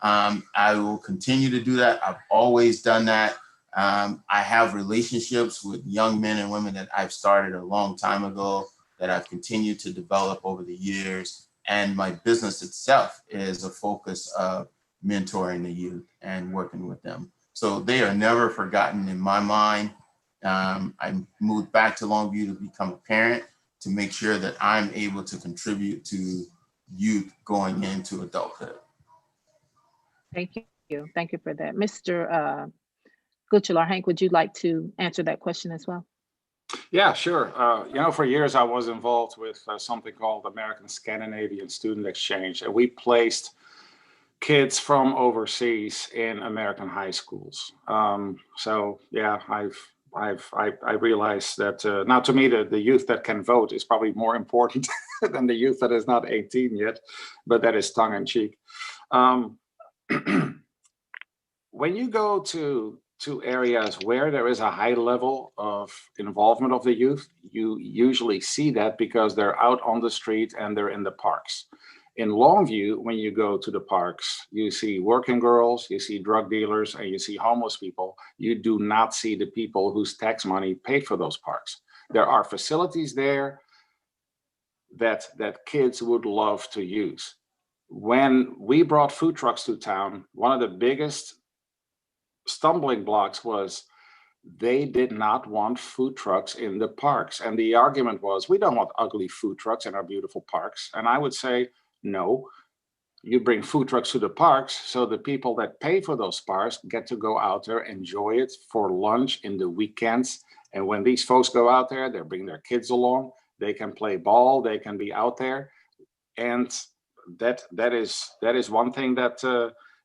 I will continue to do that. I've always done that. I have relationships with young men and women that I've started a long time ago that I've continued to develop over the years. And my business itself is a focus of mentoring the youth and working with them. So they are never forgotten in my mind. I moved back to Longview to become a parent, to make sure that I'm able to contribute to youth going into adulthood. Thank you. Thank you for that. Mr. Guichelarr, Hank, would you like to answer that question as well? Yeah, sure. You know, for years I was involved with something called American Scandinavian Student Exchange, and we placed kids from overseas in American high schools. So yeah, I realized that now to me the youth that can vote is probably more important than the youth that is not 18 yet, but that is tongue in cheek. When you go to areas where there is a high level of involvement of the youth, you usually see that because they're out on the street and they're in the parks. In Longview, when you go to the parks, you see working girls, you see drug dealers, and you see homeless people. You do not see the people whose tax money paid for those parks. There are facilities there that kids would love to use. When we brought food trucks to town, one of the biggest stumbling blocks was they did not want food trucks in the parks. And the argument was, we don't want ugly food trucks in our beautiful parks. And I would say, no, you bring food trucks to the parks so the people that pay for those parks get to go out there, enjoy it for lunch in the weekends. And when these folks go out there, they bring their kids along, they can play ball, they can be out there. And that is one thing that,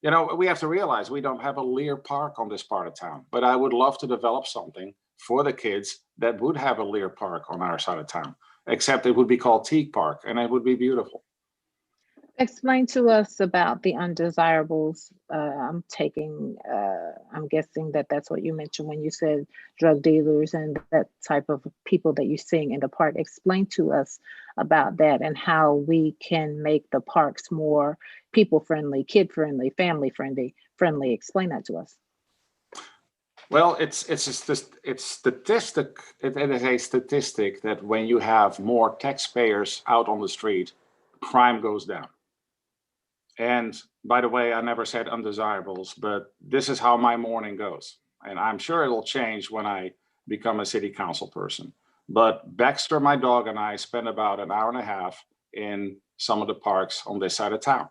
you know, we have to realize we don't have a Lear Park on this part of town, but I would love to develop something for the kids that would have a Lear Park on our side of town, except it would be called Teague Park and it would be beautiful. Explain to us about the undesirables. I'm guessing that that's what you mentioned when you said drug dealers and that type of people that you're seeing in the park. Explain to us about that and how we can make the parks more people-friendly, kid-friendly, family-friendly. Explain that to us. Well, it is a statistic that when you have more taxpayers out on the street, crime goes down. And by the way, I never said undesirables, but this is how my morning goes. And I'm sure it'll change when I become a city council person. But Baxter, my dog, and I spend about an hour and a half in some of the parks on this side of town.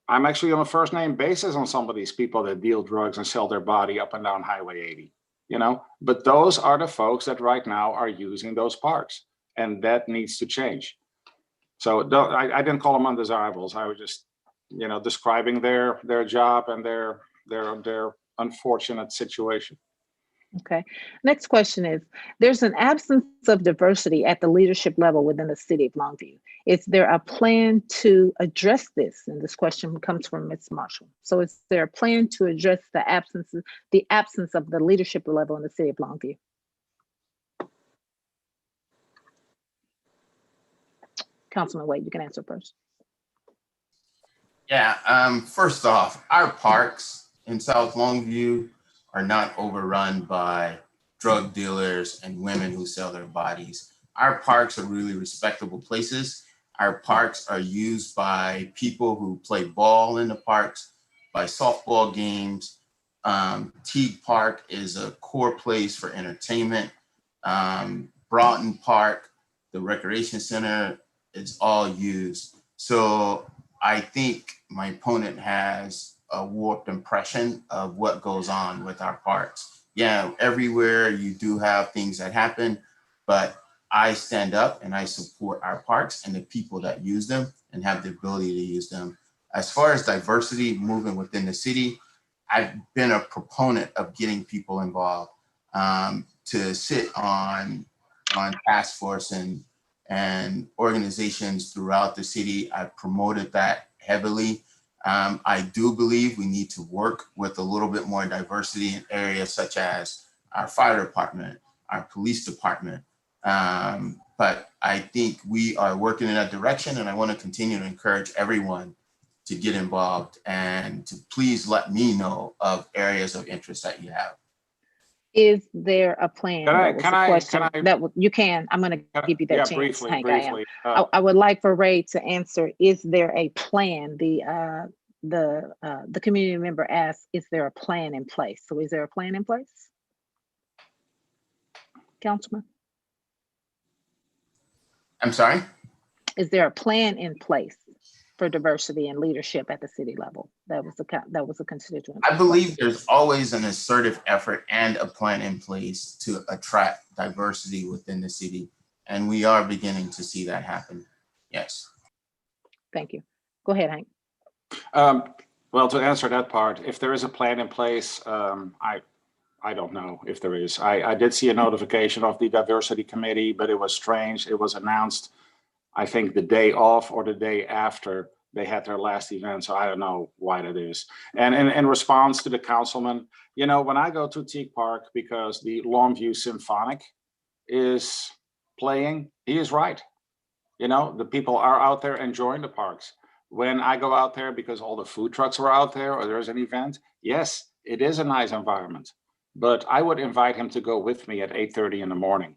I'm actually on a first name basis on some of these people that deal drugs and sell their body up and down Highway 80, you know, but those are the folks that right now are using those parks, and that needs to change. So I didn't call them undesirables. I was just, you know, describing their job and their unfortunate situation. Okay. Next question is, there's an absence of diversity at the leadership level within the city of Longview. Is there a plan to address this? And this question comes from Ms. Marshall. So is there a plan to address the absence of the leadership level in the city of Longview? Councilman Wade, you can answer first. Yeah, first off, our parks in South Longview are not overrun by drug dealers and women who sell their bodies. Our parks are really respectable places. Our parks are used by people who play ball in the parks, by softball games. Teague Park is a core place for entertainment. Broughton Park, the recreation center, it's all used. So I think my opponent has a warped impression of what goes on with our parks. Yeah, everywhere you do have things that happen, but I stand up and I support our parks and the people that use them and have the ability to use them. As far as diversity moving within the city, I've been a proponent of getting people involved, to sit on task force and organizations throughout the city. I've promoted that heavily. I do believe we need to work with a little bit more diversity in areas such as our fire department, our police department. But I think we are working in that direction, and I want to continue to encourage everyone to get involved and to please let me know of areas of interest that you have. Is there a plan? You can. I'm going to give you that chance. Briefly. I would like for Ray to answer. Is there a plan? The community member asked, is there a plan in place? So is there a plan in place? Councilman? I'm sorry? Is there a plan in place for diversity and leadership at the city level? That was a constituent. I believe there's always an assertive effort and a plan in place to attract diversity within the city. And we are beginning to see that happen. Yes. Thank you. Go ahead, Hank. Well, to answer that part, if there is a plan in place, I don't know if there is. I did see a notification of the diversity committee, but it was strange. It was announced, I think, the day off or the day after they had their last event. So I don't know why that is. And in response to the councilman, you know, when I go to Teague Park because the Longview Symphonic is playing, he is right. You know, the people are out there enjoying the parks. When I go out there because all the food trucks are out there or there's an event, yes, it is a nice environment. But I would invite him to go with me at 8:30 in the morning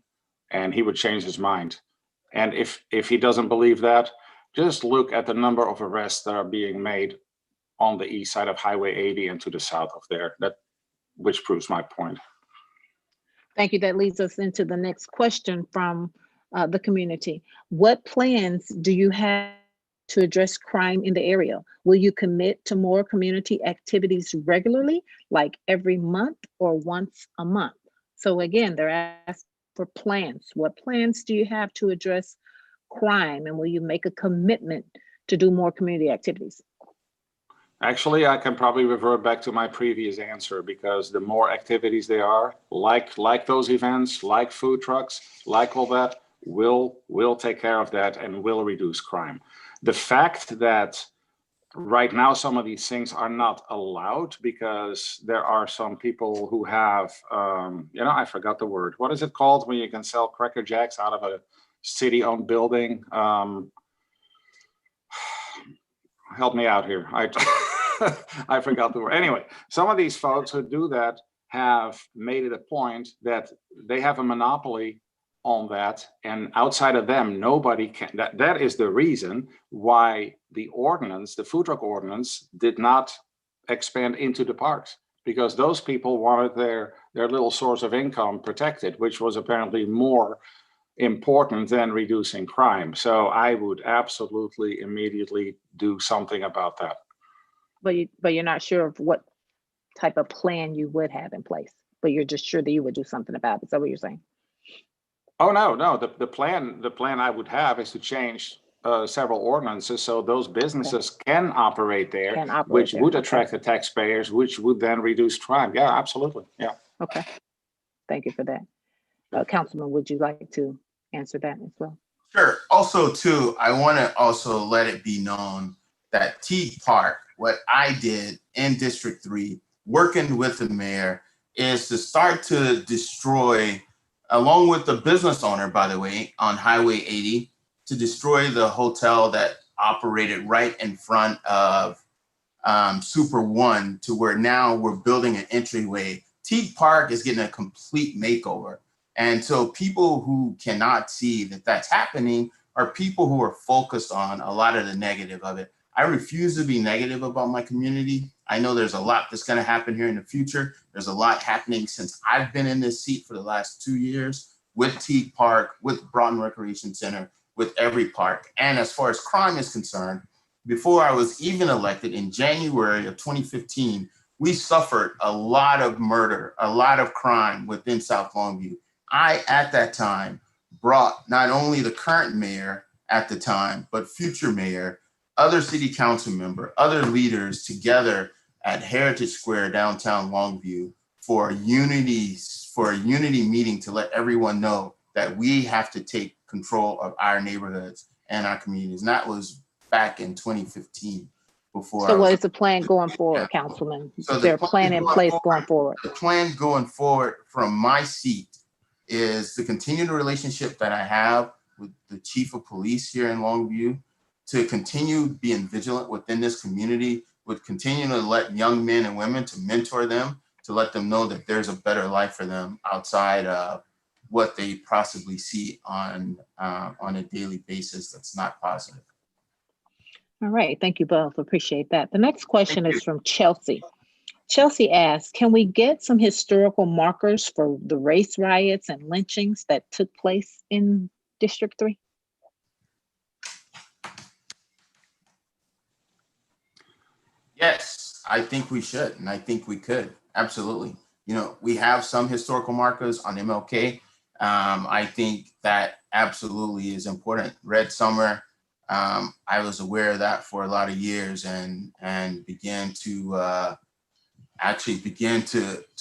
and he would change his mind. And if he doesn't believe that, just look at the number of arrests that are being made on the east side of Highway 80 and to the south of there, which proves my point. Thank you. That leads us into the next question from the community. What plans do you have to address crime in the area? Will you commit to more community activities regularly, like every month or once a month? So again, they're asking for plans. What plans do you have to address crime, and will you make a commitment to do more community activities? Actually, I can probably revert back to my previous answer, because the more activities there are, like those events, like food trucks, like all that, will take care of that and will reduce crime. The fact that right now some of these things are not allowed because there are some people who have, I forgot the word. What is it called when you can sell Cracker Jacks out of a city-owned building? Help me out here. I forgot the word. Anyway, some of these folks who do that have made it a point that they have a monopoly on that, and outside of them, nobody can. That is the reason why the ordinance, the food truck ordinance, did not expand into the parks, because those people wanted their little source of income protected, which was apparently more important than reducing crime. So I would absolutely immediately do something about that. But you're not sure of what type of plan you would have in place, but you're just sure that you would do something about it. Is that what you're saying? Oh, no. The plan I would have is to change several ordinances so those businesses can operate there, which would attract the taxpayers, which would then reduce crime. Yeah, absolutely. Yeah. Okay. Thank you for that. Councilman, would you like to answer that as well? Sure. Also, too, I want to also let it be known that Teague Park, what I did in District 3, working with the mayor, is to start to destroy, along with the business owner, by the way, on Highway 80, to destroy the hotel that operated right in front of Super One, to where now we're building an entryway. Teague Park is getting a complete makeover. And so people who cannot see that that's happening are people who are focused on a lot of the negative of it. I refuse to be negative about my community. I know there's a lot that's going to happen here in the future. There's a lot happening since I've been in this seat for the last 2 years with Teague Park, with Broughton Recreation Center, with every park. And as far as crime is concerned, before I was even elected in January of 2015, we suffered a lot of murder, a lot of crime within South Longview. I, at that time, brought not only the current mayor at the time, but future mayor, other city council member, other leaders together at Heritage Square, downtown Longview for a unity meeting to let everyone know that we have to take control of our neighborhoods and our communities. And that was back in 2015. So what is the plan going forward, Councilman? So is there a plan in place going forward? The plan going forward from my seat is to continue the relationship that I have with the chief of police here in Longview, to continue being vigilant within this community, with continuing to let young men and women, to mentor them, to let them know that there's a better life for them outside of what they possibly see on a daily basis that's not positive. All right, thank you both. Appreciate that. The next question is from Chelsea. Chelsea asks, can we get some historical markers for the race riots and lynchings that took place in District 3? Yes, I think we should, and I think we could, absolutely. You know, we have some historical markers on MLK. I think that absolutely is important. Red Summer, I was aware of that for a lot of years and began to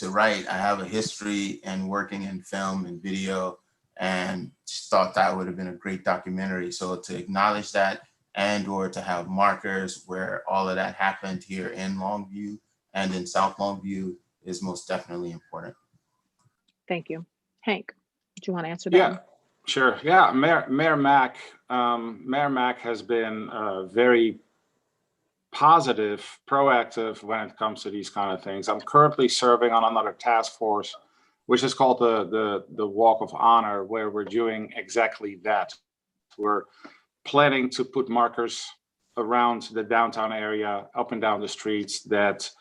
write. I have a history in working in film and video, and just thought that would have been a great documentary. So to acknowledge that and or to have markers where all of that happened here in Longview and in South Longview is most definitely important. Thank you. Hank, do you want to answer that? Yeah, sure. Yeah, Mayor Mack has been very positive, proactive when it comes to these kind of things. I'm currently serving on another task force, which is called the Walk of Honor, where we're doing exactly that. We're planning to put markers around the downtown area, up and down the streets, that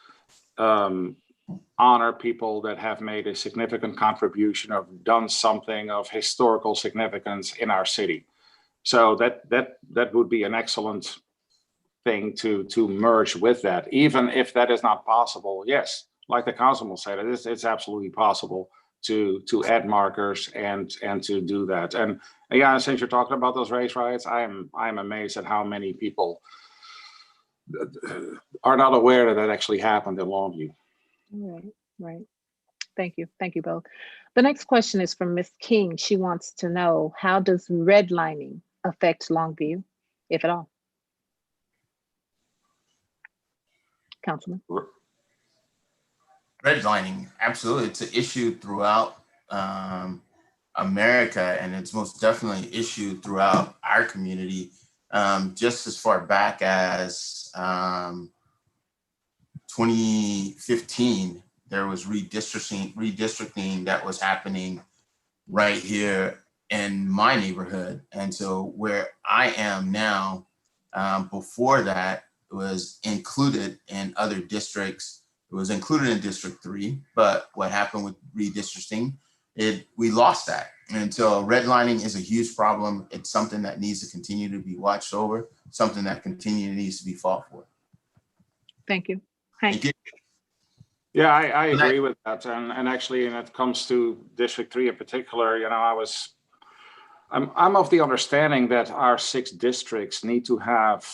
honor people that have made a significant contribution or done something of historical significance in our city. So that would be an excellent thing to merge with that. Even if that is not possible, yes, like the councilman said, it's absolutely possible to add markers and to do that. And yeah, since you're talking about those race riots, I'm amazed at how many people are not aware that that actually happened in Longview. Right. Thank you both. The next question is from Ms. King. She wants to know, how does redlining affect Longview, if at all? Councilman. Redlining, absolutely. It's an issue throughout America, and it's most definitely an issue throughout our community. Just as far back as 2015, there was redistricting that was happening right here in my neighborhood. And so where I am now, before that, it was included in other districts. It was included in District 3, but what happened with redistricting, we lost that. And so redlining is a huge problem. It's something that needs to continue to be watched over, something that needs to be fought for. Thank you. Hank. Yeah, I agree with that. And actually, when it comes to District 3 in particular, you know, I'm of the understanding that our 6 districts need to have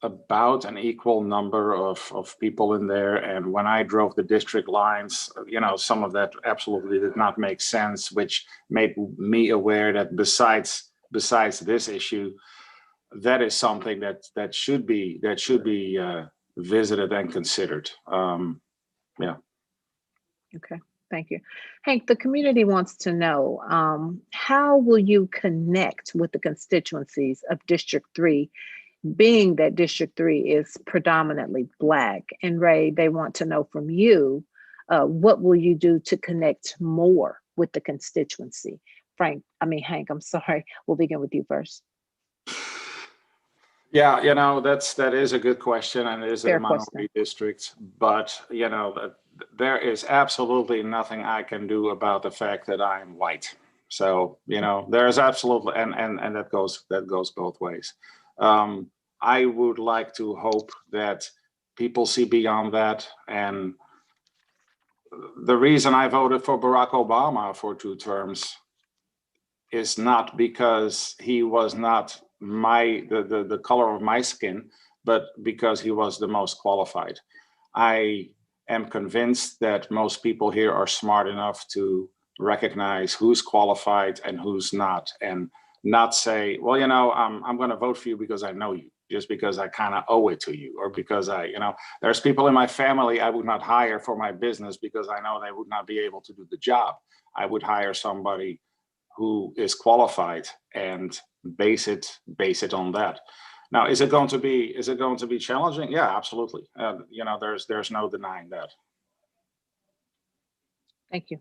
about an equal number of people in there. And when I drove the district lines, you know, some of that absolutely did not make sense, which made me aware that besides this issue, that is something that should be visited and considered. Yeah. Okay, thank you. Hank, the community wants to know, how will you connect with the constituencies of District 3, being that District 3 is predominantly Black? And Wray, they want to know from you, what will you do to connect more with the constituency? Hank, I'm sorry, we'll begin with you first. Yeah, you know, that is a good question, and it is a minority district, but you know, there is absolutely nothing I can do about the fact that I'm white. So, there's absolutely, and that goes both ways. I would like to hope that people see beyond that. And the reason I voted for Barack Obama for 2 terms is not because he was not the color of my skin, but because he was the most qualified. I am convinced that most people here are smart enough to recognize who's qualified and who's not, and not say, well, I'm going to vote for you because I know you, just because I kind of owe it to you, or because there's people in my family I would not hire for my business because I know they would not be able to do the job. I would hire somebody who is qualified and base it on that. Now, is it going to be challenging? Yeah, absolutely. There's no denying that. Thank you,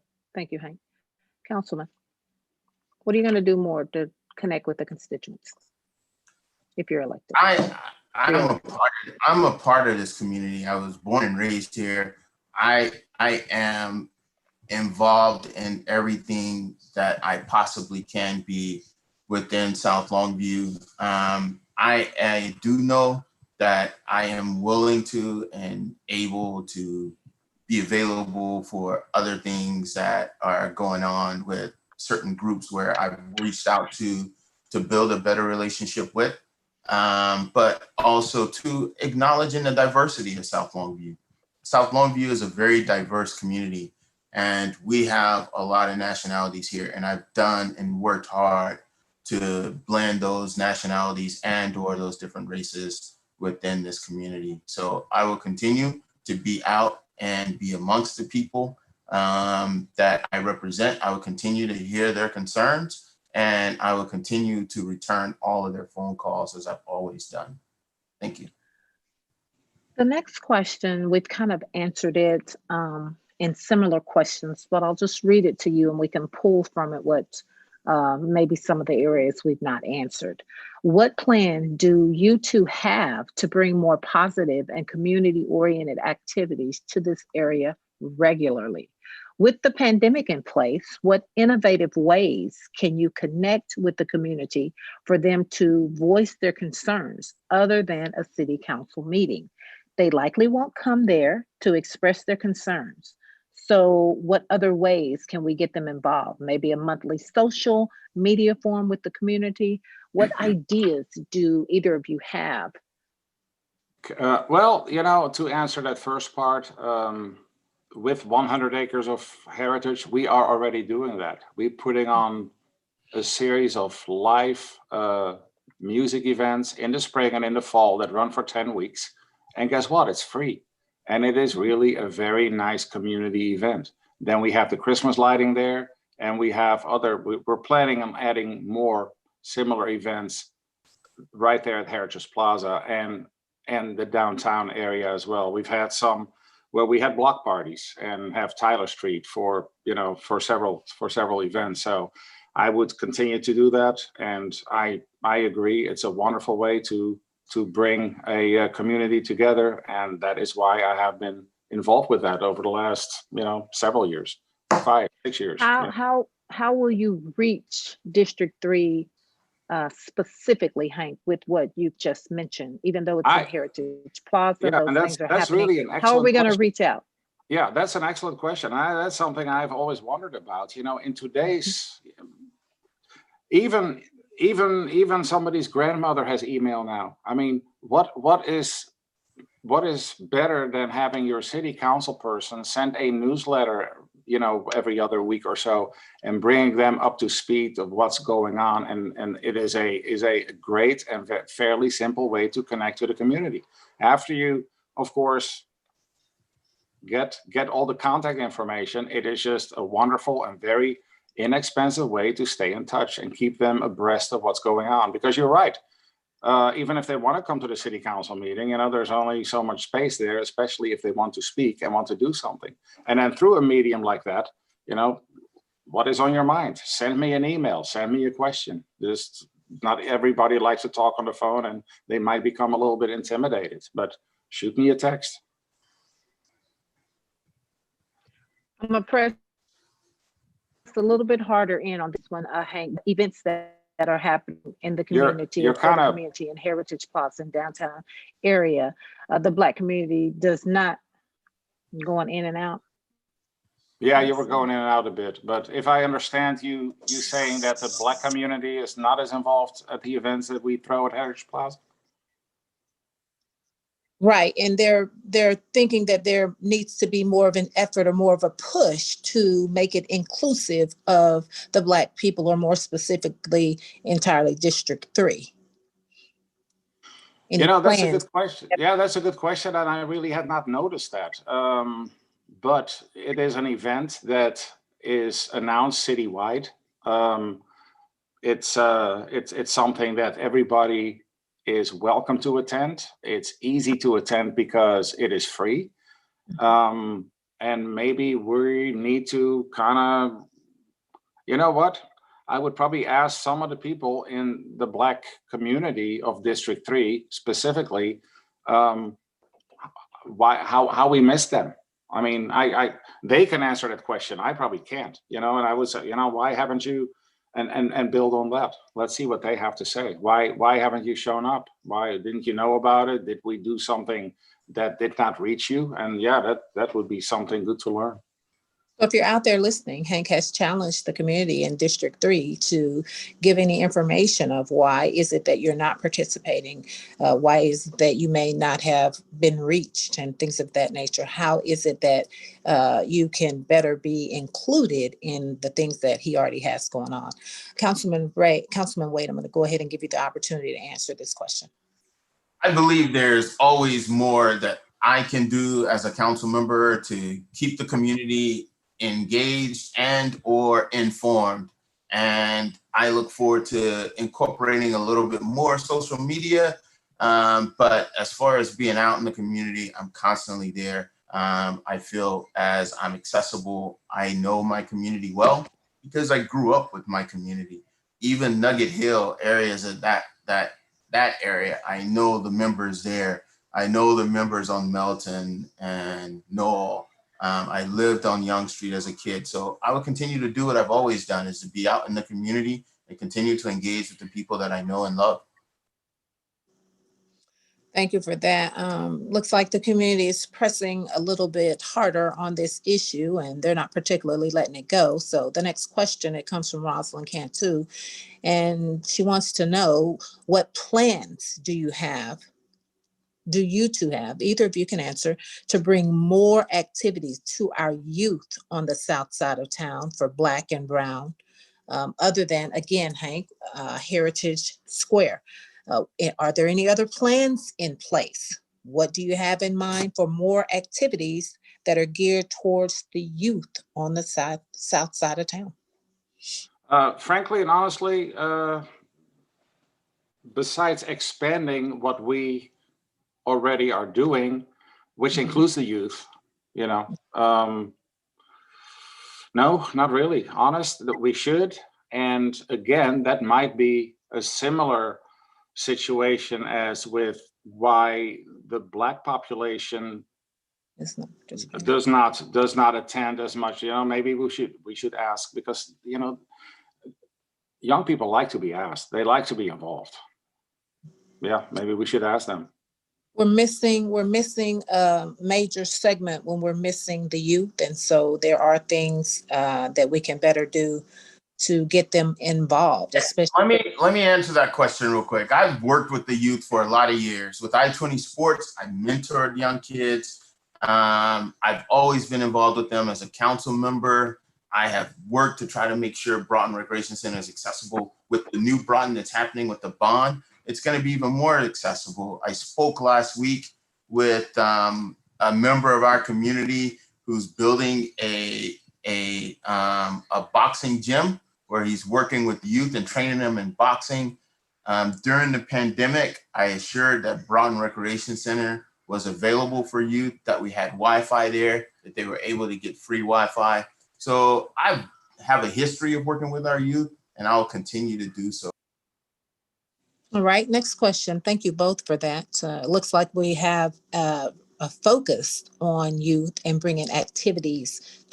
Hank. Councilman, what are you going to do more to connect with the constituents if you're elected? I'm a part of this community. I was born and raised here. I am involved in everything that I possibly can be within South Longview. I do know that I am willing to and able to be available for other things that are going on with certain groups where I've reached out to build a better relationship with, but also to acknowledging the diversity of South Longview. South Longview is a very diverse community, and we have a lot of nationalities here, and I've done and worked hard to blend those nationalities and or those different races within this community. So I will continue to be out and be amongst the people that I represent. I will continue to hear their concerns, and I will continue to return all of their phone calls as I've always done. Thank you. The next question, we've kind of answered it in similar questions, but I'll just read it to you and we can pull from it what maybe some of the areas we've not answered. What plan do you two have to bring more positive and community-oriented activities to this area regularly? With the pandemic in place, what innovative ways can you connect with the community for them to voice their concerns other than a city council meeting? They likely won't come there to express their concerns. So what other ways can we get them involved? Maybe a monthly social media forum with the community? What ideas do either of you have? Well, to answer that first part, with 100 acres of heritage, we are already doing that. We're putting on a series of live music events in the spring and in the fall that run for 10 weeks. And guess what? It's free. And it is really a very nice community event. Then we have the Christmas lighting there, and we have we're planning on adding more similar events right there at Heritage Plaza and the downtown area as well. We've had some where we had block parties and have Tyler Street for several events. So I would continue to do that. And I agree, it's a wonderful way to bring a community together. And that is why I have been involved with that over the last, several years, 5, 6 years. How will you reach District 3 specifically, Hank, with what you've just mentioned, even though it's in Heritage Plaza, those things are happening. Really an excellent How are we going to question. reach out? Yeah, that's an excellent question. That's something I've always wondered about. In today's, even somebody's grandmother has email now. I mean, what is better than having your city council person send a newsletter, every other week or so, and bringing them up to speed of what's going on. And it is a great and fairly simple way to connect to the community. After you, of course, get all the contact information, it is just a wonderful and very inexpensive way to stay in touch and keep them abreast of what's going on. Because you're right, even if they want to come to the city council meeting, there's only so much space there, especially if they want to speak and want to do something. And then through a medium like that, what is on your mind? Send me an email, send me a question. Just not everybody likes to talk on the phone, and they might become a little bit intimidated, but shoot me a text. I'm gonna press a little bit harder in on this one, Hank, events that are happening in the You're- community, you're or for the kinda- community in Heritage Plaza and downtown area. The Black community does not, going in and out. Yeah, you were going in and out a bit, but if I understand you saying that the Black community is not as involved at the events that we throw at Heritage Plaza? Right, and they're thinking that there needs to be more of an effort or more of a push to make it inclusive of the Black people, or more specifically, entirely District 3. Any That's a plans? good question. Yeah, that's a good question, and I really had not noticed that. But it is an event that is announced citywide. It's something that everybody is welcome to attend. It's easy to attend because it is free. And maybe we need to kind of, you know what? I would probably ask some of the people in the Black community of District 3 specifically, how we miss them. I mean, they can answer that question. I probably can't, and I would say, why haven't you, and build on that. Let's see what they have to say. Why haven't you shown up? Why didn't you know about it? Did we do something that did not reach you? And yeah, that would be something good to learn. So if you're out there listening, Hank has challenged the community in District 3 to give any information of why is it that you're not participating? Why is it that you may not have been reached and things of that nature? How is it that you can better be included in the things that he already has going on? Councilman Wade, I'm going to go ahead and give you the opportunity to answer this question. I believe there's always more that I can do as a council member to keep the community engaged and or informed. And I look forward to incorporating a little bit more social media. But as far as being out in the community, I'm constantly there. I feel as I'm accessible. I know my community well because I grew up with my community. Even Nugget Hill areas of that area, I know the members there. I know the members on Melton and Knoll. I lived on Young Street as a kid. So I will continue to do what I've always done, is to be out in the community and continue to engage with the people that I know and love. Thank you for that. Looks like the community is pressing a little bit harder on this issue, and they're not particularly letting it go. So the next question, it comes from Rosalind Cantu, and she wants to know, what plans do you two have, either of you can answer, to bring more activities to our youth on the south side of town for Black and Brown, other than, again, Hank, Heritage Square? Are there any other plans in place? What do you have in mind for more activities that are geared towards the youth on the south side of town? Frankly and honestly, besides expanding what we already are doing, which includes the youth, no, not really. Honest, that we should. And again, that might be a similar situation as with why the Black population does not attend as much. Maybe we should ask, because young people like to be asked. They like to be involved. Yeah, maybe we should ask them. We're missing a major segment when we're missing the youth. And so there are things that we can better do to get them involved, especially. Let me answer that question real quick. I've worked with the youth for a lot of years. With I-20 Sports, I mentored young kids. I've always been involved with them as a council member. I have worked to try to make sure Broughton Recreation Center is accessible. With the new Broughton that's happening with the bond, it's going to be even more accessible. I spoke last week with a member of our community who's building a boxing gym where he's working with youth and training them in boxing. During the pandemic, I assured that Broughton Recreation Center was available for youth, that we had Wi-Fi there, that they were able to get free Wi-Fi. So I have a history of working with our youth, and I'll continue to do so. All right, next question. Thank you both for that. It looks like we have a focus on youth and bringing activities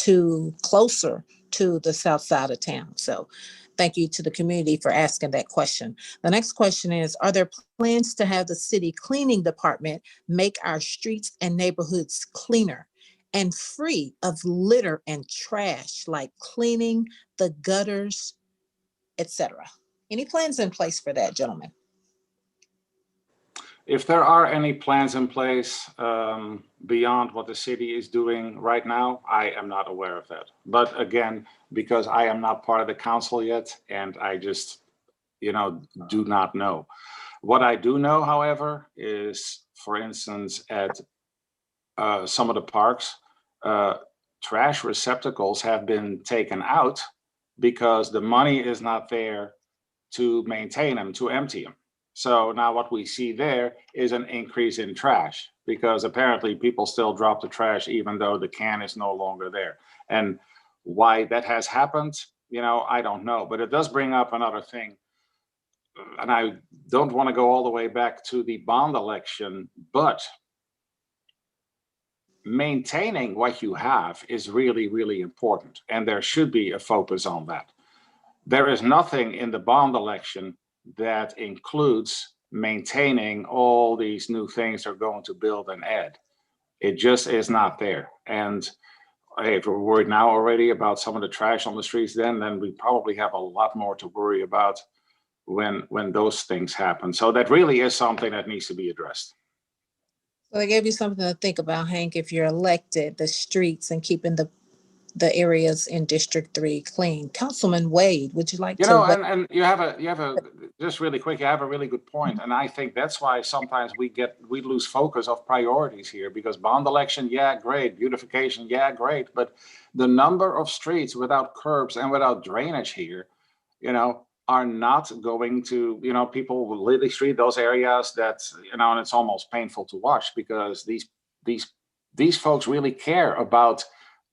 closer to the south side of town. So thank you to the community for asking that question. The next question is, are there plans to have the city cleaning department make our streets and neighborhoods cleaner and free of litter and trash, like cleaning the gutters, etc.? Any plans in place for that, gentlemen? If there are any plans in place beyond what the city is doing right now, I am not aware of that. But again, because I am not part of the council yet, and I just, do not know. What I do know, however, is, for instance, at some of the parks, trash receptacles have been taken out because the money is not there to maintain them, to empty them. So now what we see there is an increase in trash, because apparently people still drop the trash even though the can is no longer there. And why that has happened, I don't know. But it does bring up another thing. And I don't want to go all the way back to the bond election, but maintaining what you have is really, really important. And there should be a focus on that. There is nothing in the bond election that includes maintaining all these new things they're going to build and add. It just is not there. And if we're worried now already about some of the trash on the streets, then we probably have a lot more to worry about when those things happen. So that really is something that needs to be addressed. So I gave you something to think about, Hank. If you're elected, the streets and keeping the areas in District 3 clean. Councilman Wade, would you like to? And you have a just really quick, you have a really good point. And I think that's why sometimes we lose focus of priorities here, because bond election, yeah, great. Beautification, yeah, great. But the number of streets without curbs and without drainage here, are not going to, people will literally street those areas that, and it's almost painful to watch, because these folks really care about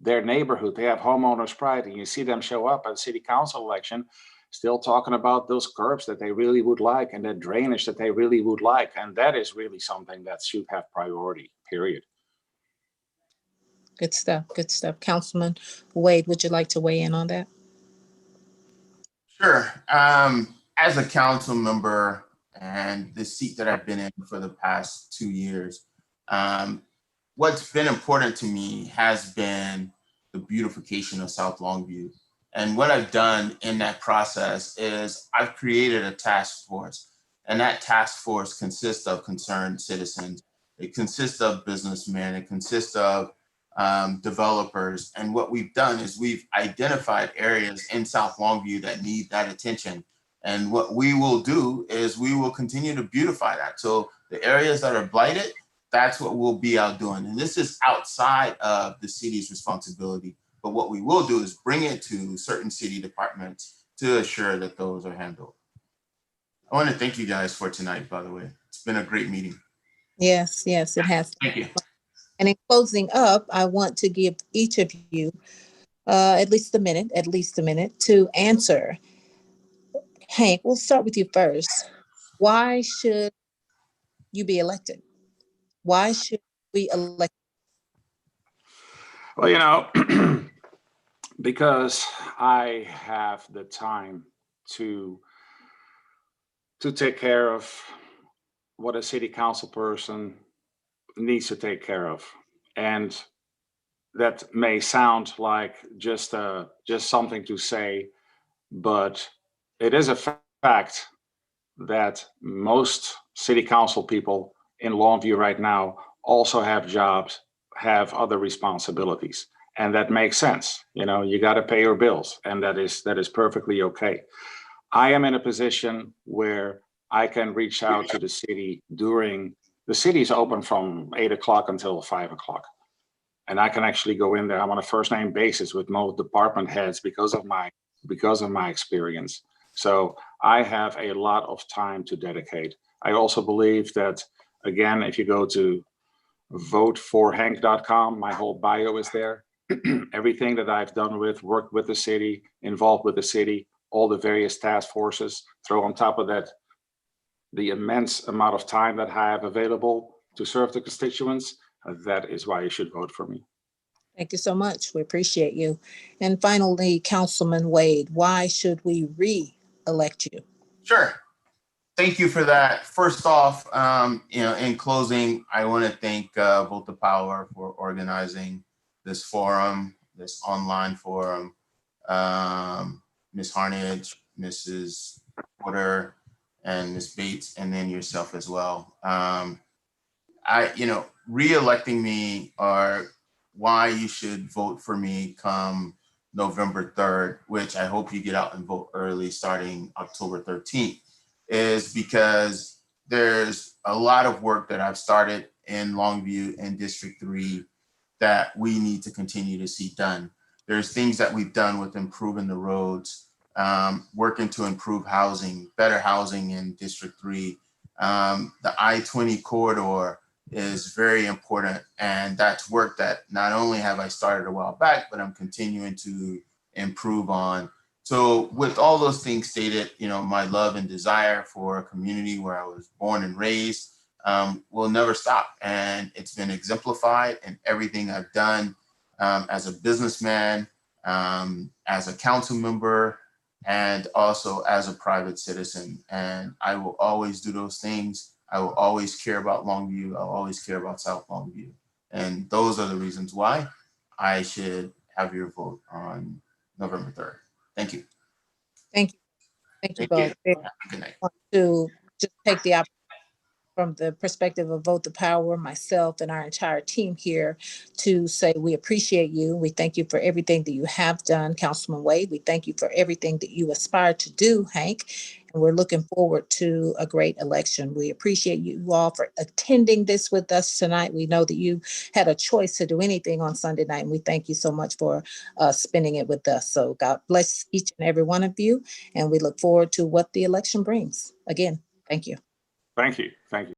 their neighborhood. They have homeowners pride, and you see them show up at city council election still talking about those curbs that they really would like and that drainage that they really would like. And that is really something that should have priority, period. Good stuff. Good stuff. Councilman Wade, would you like to weigh in on that? Sure. As a council member and the seat that I've been in for the past 2 years, what's been important to me has been the beautification of South Longview. And what I've done in that process is I've created a task force, and that task force consists of concerned citizens. It consists of businessmen. It consists of developers. And what we've done is we've identified areas in South Longview that need that attention. And what we will do is we will continue to beautify that. So the areas that are blighted, that's what we'll be out doing. And this is outside of the city's responsibility. But what we will do is bring it to certain city departments to assure that those are handled. I want to thank you guys for tonight, by the way. It's been a great meeting. Yes, it has. Thank you. And in closing up, I want to give each of you at least a minute to answer. Hank, we'll start with you first. Why should you be elected? Why should we elect? Well, because I have the time to take care of what a city council person needs to take care of. And that may sound like just something to say, but it is a fact that most city council people in Longview right now also have jobs, have other responsibilities. And that makes sense. You got to pay your bills, and that is perfectly okay. I am in a position where I can reach out to the city the city's open from 8 o'clock until 5 o'clock. And I can actually go in there. I'm on a first name basis with most department heads because of my experience. So I have a lot of time to dedicate. I also believe that, again, if you go to voteforhank.com, my whole bio is there. Everything that I've done worked with the city, involved with the city, all the various task forces, throw on top of that the immense amount of time that I have available to serve the constituents. That is why you should vote for me. Thank you so much. We appreciate you. And finally, Councilman Wade, why should we re-elect you? Sure. Thank you for that. First off, in closing, I want to thank Vote the Power for organizing this forum, this online forum. Ms. Harnage, Mrs. Porter, and Ms. Bates, and then yourself as well. Re-electing me are why you should vote for me come November 3rd, which I hope you get out and vote early starting October 13th, is because there's a lot of work that I've started in Longview and District 3 that we need to continue to see done. There's things that we've done with improving the roads, working to improve housing, better housing in District 3. The I-20 corridor is very important, and that's work that not only have I started a while back, but I'm continuing to improve on. So with all those things stated, my love and desire for a community where I was born and raised will never stop. And it's been exemplified in everything I've done as a businessman, as a council member, and also as a private citizen. And I will always do those things. I will always care about Longview. I'll always care about South Longview. And those are the reasons why I should have your vote on November 3rd. Thank you. Thank you. Thank you Thank both. you. I Good night. want to just take the opportunity from the perspective of Vote the Power, myself and our entire team here to say we appreciate you. We thank you for everything that you have done, Councilman Wade. We thank you for everything that you aspire to do, Hank. And we're looking forward to a great election. We appreciate you all for attending this with us tonight. We know that you had a choice to do anything on Sunday night, and we thank you so much for spending it with us. So God bless each and every one of you, and we look forward to what the election brings. Again, thank you. Thank you. Thank you.